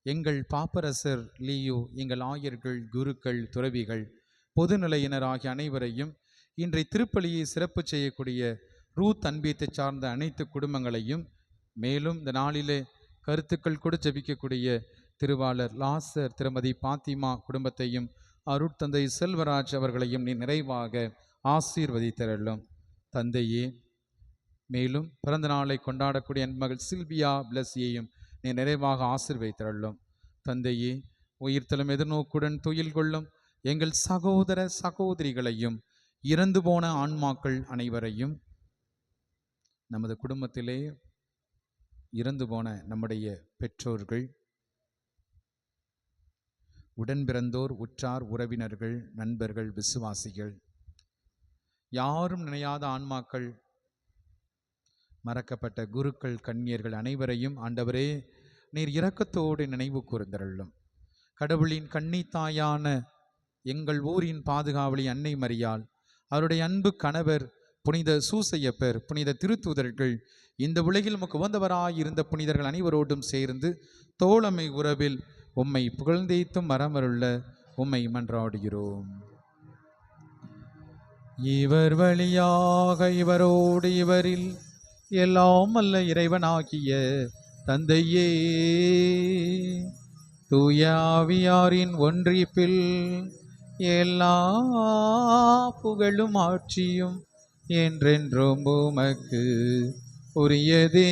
எங்கள் பாப்பரசர் லியோ, எங்கள் ஆயர்கள், குருக்கள், துறவிகள், பொதுநிலையினர் ஆகிய அனைவரையும், இன்றைய திருப்பலியை சிறப்பு செய்யக்கூடிய ரூத் அன்பீத்தை சார்ந்த அனைத்து குடும்பங்களையும், மேலும் இந்த நாளிலே கருத்துக்கள் கூட ஜபிக்கக்கூடிய திருவாளர் லாசர், திருமதி பாத்திமா குடும்பத்தையும், அருட்தந்தை செல்வராஜ் அவர்களையும் நீ நிறைவாக ஆசீர்வதித்தருளும். தந்தையே, மேலும் பிறந்த நாளை கொண்டாடக்கூடிய என் மகள் சில்வியா பிளஸியையும் நீ நிறைவாக ஆசீர்வதித்தருளும். தந்தையே, உயிர்த்தலும் எதிர்நோக்குடன் துயில் கொள்ளும் எங்கள் சகோதர சகோதரிகளையும், இறந்து போன ஆன்மாக்கள் அனைவரையும், நமது குடும்பத்திலே இறந்து போன நம்முடைய பெற்றோர்கள், உடன் பிறந்தோர், உற்றார் உறவினர்கள், நண்பர்கள், விசுவாசிகள், யாரும் நினையாத ஆன்மாக்கள், மறக்கப்பட்ட குருக்கள், கன்னியர்கள் அனைவரையும் ஆண்டவரே நீர் இரக்கத்தோடு நினைவு கூர்ந்தருளும். கடவுளின் கன்னித்தாயான எங்கள் ஊரின் பாதுகாவலி அன்னை மரியாள், அவருடைய அன்பு கணவர் புனித சூசையப்பர், புனித திருத்தூதர்கள், இந்த உலகில் உமக்கு உகந்தவராயிருந்த புனிதர்கள் அனைவரோடும் சேர்ந்து தோழமை உறவில் உம்மை புகழ்ந்தேத்தும் மரமருள்ள உம்மை மன்றாடுகிறோம். இவர் வழியாக இவரோடு இவரில் எல்லாம் அல்ல இறைவனாகிய தந்தையே, தூய ஆவியாரின் ஒன்றிப்பில் எல்லா புகழும் ஆட்சியும் என்றென்றும் உமக்கு உரியதே.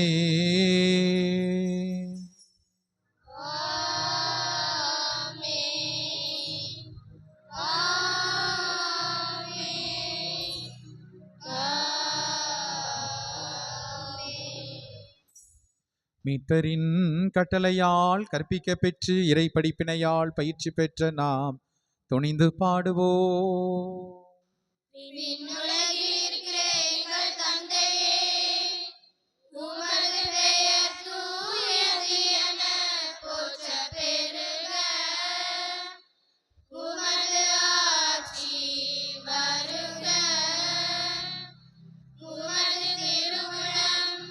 மீட்பரின் கட்டளையால் கற்பிக்க பெற்று இறை படிப்பினையால் பயிற்சி பெற்ற நாம் துணிந்து பாடுவோம். விண்ணுலகில் இருக்கிற எங்கள் தந்தையே, உமது பெயர் தூயது என போற்றப் பெறுக. உமது ஆட்சி வருக. உமது திருவுளம்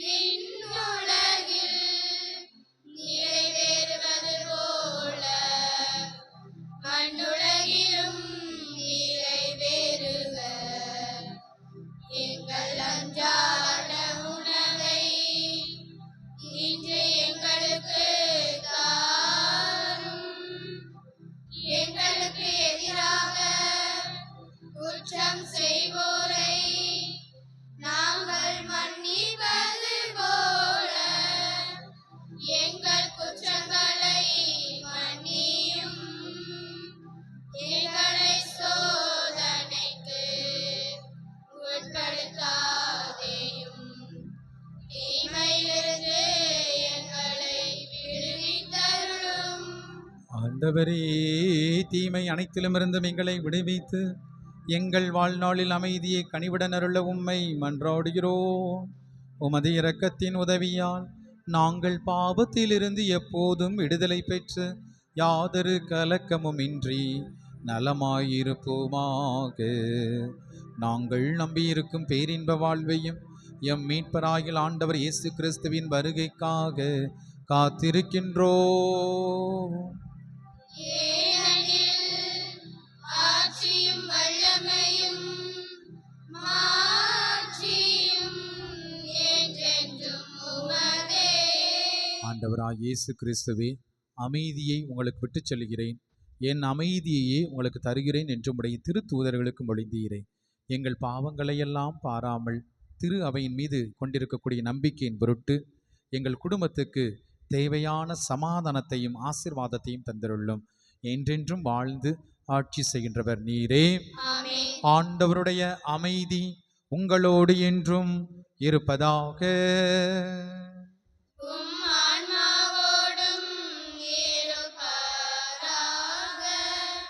விண்ணுலகில் நிறைவேறுவது போல மண்ணுலகிலும் நிறைவேறுக. ஆண்டவரே, தீமை அனைத்திலுமிருந்தும் எங்களை விடுவித்து எங்கள் வாழ்நாளில் அமைதியை கனிவுடன் அருள உம்மை மன்றாடுகிறோம். உமது இரக்கத்தின் உதவியால் நாங்கள் பாவத்திலிருந்து எப்போதும் விடுதலை பெற்று யாதொரு கலக்கமுமின்றி நலமாயிருப்போமாக. நாங்கள் நம்பியிருக்கும் பேரின்ப வாழ்வையும் எம் மீட்பராகிய ஆண்டவர் இயேசு கிறிஸ்துவின் வருகைக்காக காத்திருக்கின்றோம். ஆட்சியும் வல்லமையும் மாட்சியும் என்றென்றும் உமதே. ஆண்டவராகிய இயேசு கிறிஸ்துவே, அமைதியை உங்களுக்கு விட்டுச் செல்கிறேன், என் அமைதியையே உங்களுக்கு தருகிறேன் என்று உம்முடைய திருத்தூதர்களுக்கு மொழிந்தீரே. எங்கள் பாவங்களையெல்லாம் பாராமல் திரு அவையின் மீது கொண்டிருக்கக்கூடிய நம்பிக்கையின் பொருட்டு எங்கள் குடும்பத்துக்கு தேவையான சமாதானத்தையும் ஆசீர்வாதத்தையும் தந்திருள்ளோம். என்றென்றும் வாழ்ந்து ஆட்சி செய்கின்றவர் நீரே. ஆண்டவருடைய அமைதி உங்களோடு என்றும் இருப்பதாக.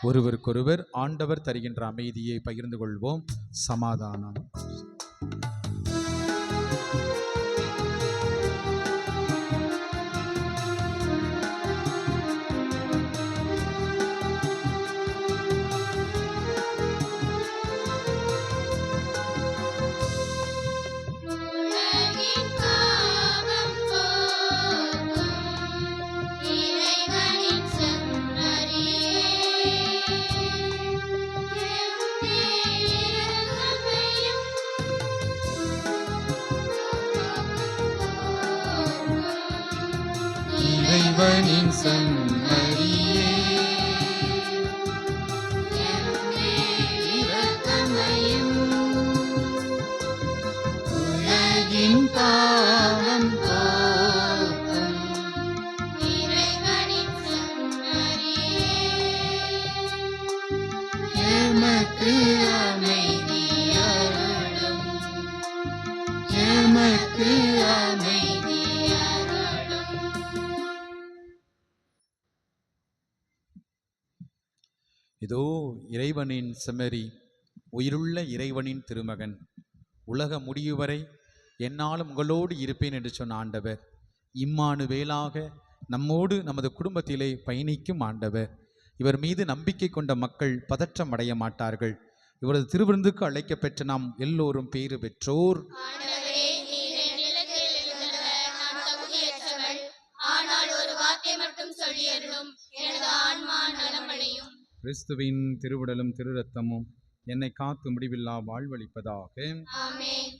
ஒருவருக்கொருவர் ஆண்டவர் தருகின்ற அமைதியை பகிர்ந்து கொள்வோம். சமாதானம். இறைவனின் சன்னதியே உலகின் பாவம் போக்கும் இறைவனின் சன்னதியே எமக்கு அமைதி அருளும். எமக்கு அமைதி அருளும். இதோ இறைவனின் செம்மறி, உயிருள்ள இறைவனின் திருமகன். உலக முடிவு வரை என்னாலும் உங்களோடு இருப்பேன் என்று சொன்ன ஆண்டவர் இம்மானுவேலாக நம்மோடு நமது குடும்பத்திலே பயணிக்கும் ஆண்டவர். இவர் மீது நம்பிக்கை கொண்ட மக்கள் பதற்றம் அடைய மாட்டார்கள். இவரது திருவிருந்துக்கு அழைக்கப்பெற்ற நாம் எல்லோரும் பேறு பெற்றோர். ஆண்டவரே, நீர் என் இல்லத்தில் எழுந்தருள நான் தகுதியற்றவள். ஆனால் ஒரு வார்த்தை மட்டும் சொல்லியருளும், எனது ஆன்மா நலமடையும். கிறிஸ்துவின் திருவுடலும் திரு ரத்தமும் என்னை காத்து முடிவில்லா வாழ்வளிப்பதாக. ஆமென்.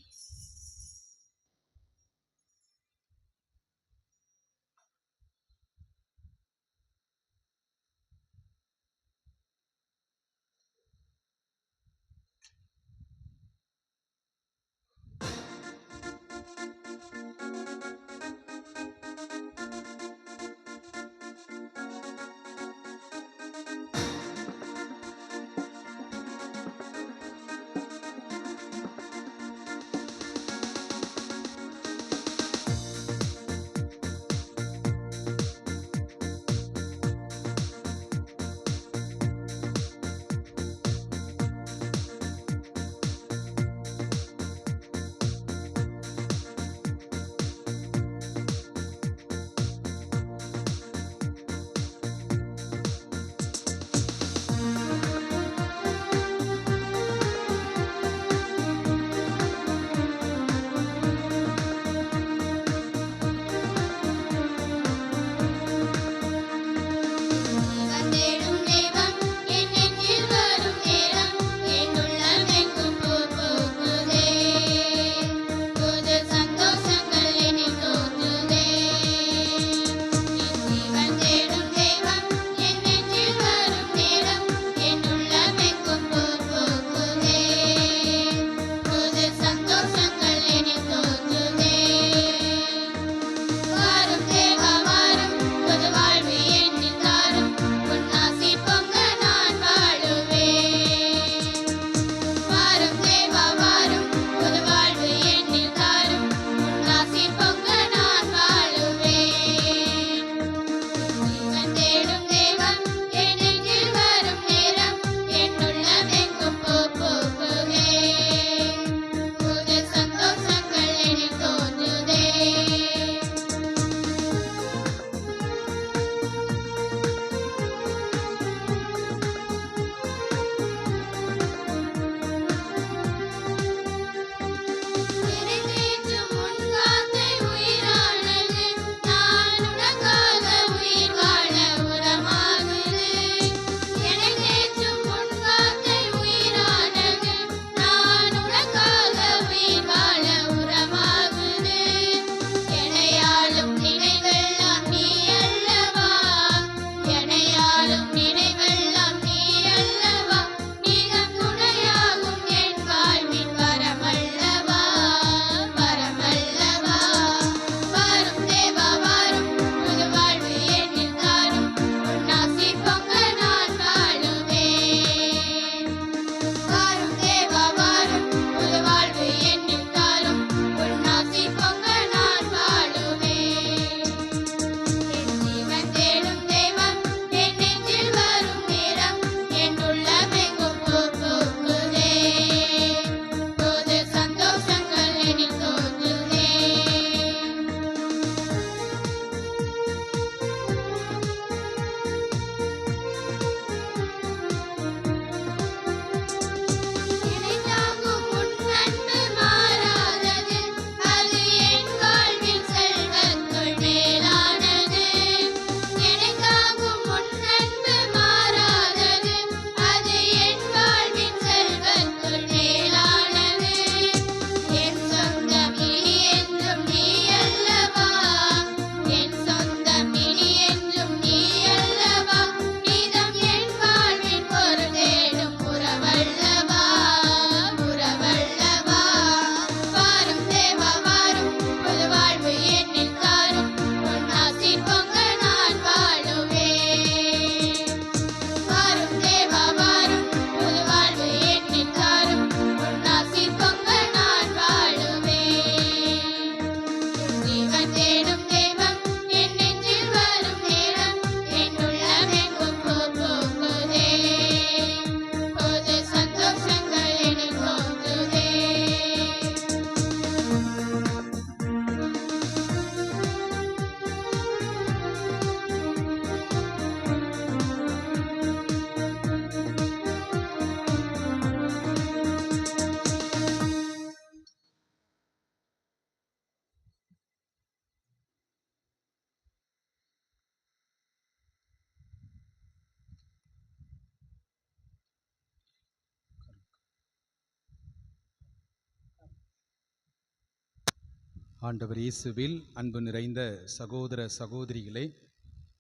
ஆண்டவர் இயேசுவில் அன்பு நிறைந்த சகோதர சகோதரிகளே,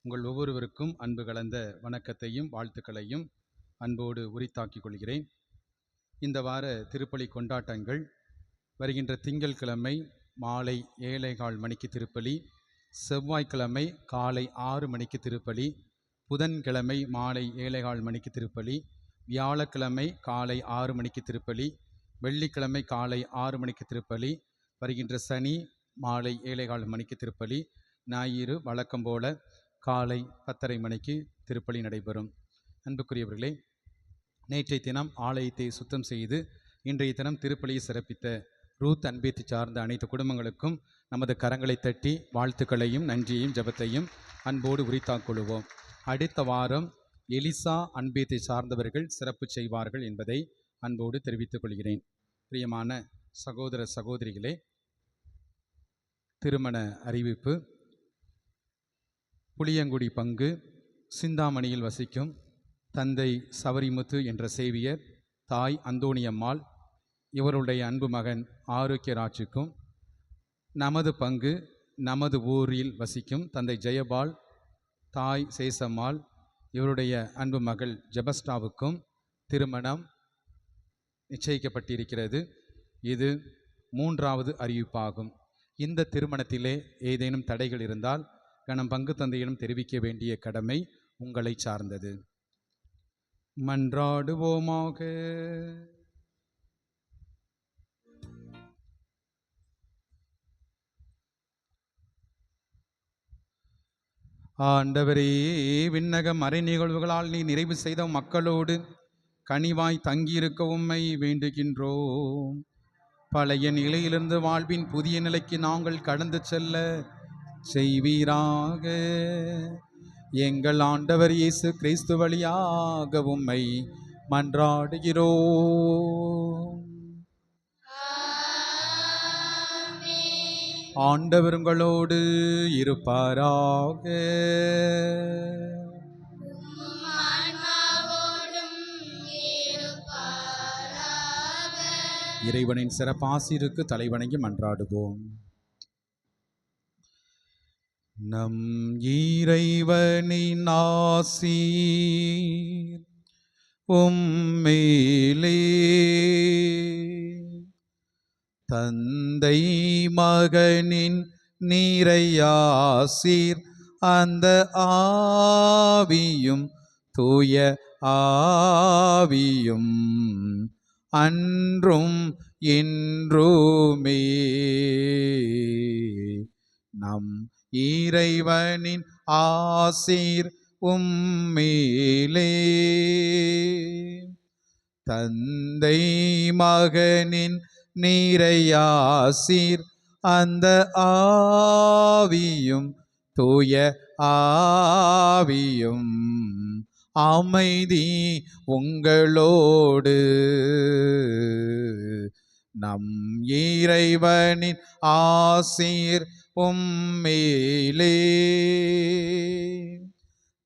உங்கள் ஒவ்வொருவருக்கும் அன்பு கலந்த வணக்கத்தையும் வாழ்த்துக்களையும் அன்போடு உரித்தாக்கிக் கொள்கிறேன். இந்த வார திருப்பலி கொண்டாட்டங்கள் வருகின்ற திங்கட்கிழமை மாலை 7:15 மணிக்கு திருப்பலி, செவ்வாய்க்கிழமை காலை 6 மணிக்கு திருப்பலி, புதன்கிழமை மாலை 7:15 மணிக்கு திருப்பலி, வியாழக்கிழமை காலை 6 மணிக்கு திருப்பலி, வெள்ளிக்கிழமை காலை 6 மணிக்கு திருப்பலி, வருகின்ற சனி மாலை 7:15 மணிக்கு திருப்பலி, ஞாயிறு வழக்கம் போல காலை 10:30 மணிக்கு திருப்பலி நடைபெறும். அன்புக்குரியவர்களே, நேற்றைய தினம் ஆலயத்தை சுத்தம் செய்து இன்றைய தினம் திருப்பலியை சிறப்பித்த ரூத் அன்பேத்தை சார்ந்த அனைத்து குடும்பங்களுக்கும் நமது கரங்களை தட்டி வாழ்த்துக்களையும் நன்றியையும் ஜெபத்தையும் அன்போடு உரித்தாக்கொள்வோம். அடுத்த வாரம் எலிசா அன்பேத்தை சார்ந்தவர்கள் சிறப்பு செய்வார்கள் என்பதை அன்போடு தெரிவித்துக் கொள்கிறேன். பிரியமான சகோதர சகோதரிகளே, திருமண அறிவிப்பு. புளியங்குடி பங்கு சிந்தாமணியில் வசிக்கும் தந்தை சவரிமுத்து என்ற சேவியர், தாய் அந்தோணியம்மாள், இவருடைய அன்பு மகன் ஆரோக்கியராஜுக்கும், நமது பங்கு நமது ஊரில் வசிக்கும் தந்தை ஜெயபால், தாய் சேசம்மாள், இவருடைய அன்பு மகள் ஜெபஸ்டாவுக்கும் திருமணம் நிச்சயிக்கப்பட்டிருக்கிறது. இது 3வது அறிவிப்பாகும். இந்த திருமணத்திலே ஏதேனும் தடைகள் இருந்தால் கணம் பங்கு தந்தையிடம் தெரிவிக்க வேண்டிய கடமை உங்களை சார்ந்தது. மன்றாடுவோமாக. ஆண்டவரே, விண்ணக மறை நிகழ்வுகளால் நீ நிறைவு செய்த மக்களோடு கனிவாய் தங்கியிருக்க உம்மை வேண்டுகின்றோம். பழைய நிலையிலிருந்து வாழ்வின் புதிய நிலைக்கு நாங்கள் கடந்து செல்ல செய்வீராக. எங்கள் ஆண்டவர் இயேசு கிறிஸ்து வழியாக உம்மை மன்றாடுகிறோம். ஆண்டவர் உங்களோடு இருப்பாராக. இறைவனின் சிறப்பாசிருக்கு தலைவணங்கி மன்றாடுவோம். நம் இறைவனின் ஆசீர் உம்மேலே, தந்தை மகனின் நிறையாசீர் அந்த ஆவியும் தூய ஆவியும் அன்றும் என்றுமே நம் இறைவனின் ஆசீர் உம்மேலே, தந்தை மகனின் நிறையாசீர் அந்த ஆவியும் தூய ஆவியும் அமைதி உங்களோடு. நம் இறைவனின் ஆசீர் உம்மேலே,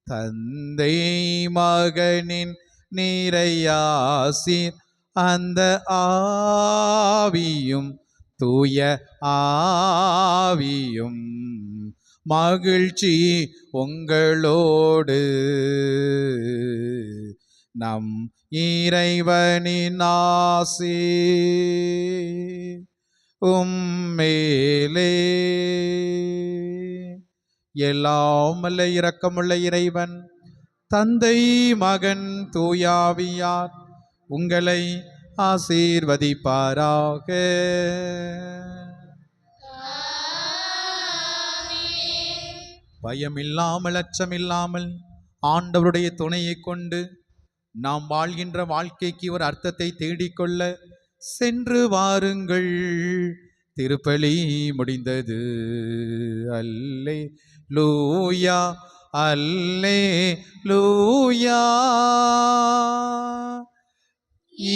தந்தை மகனின் நிறையாசீர் அந்த ஆவியும் தூய ஆவியும் மகிழ்ச்சி உங்களோடு. நம் இறைவனின் ஆசீர் உம்மேலே. எல்லாம் வல்ல இரக்கமுள்ள இறைவன் தந்தை மகன் தூயாவியார் உங்களை ஆசீர்வதிப்பாராக. பயமில்லாமல் அச்சமில்லாமல் ஆண்டவருடைய துணையை கொண்டு நாம் வாழ்கின்ற வாழ்க்கைக்கு ஒரு அர்த்தத்தை தேடிக்கொள்ள சென்று வாருங்கள். திருப்பலி முடிந்தது. அல்லே லூயா, அல்லே லூயா.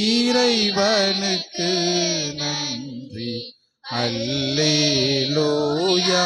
இறைவனுக்கு நன்றி. அல்லே லூயா.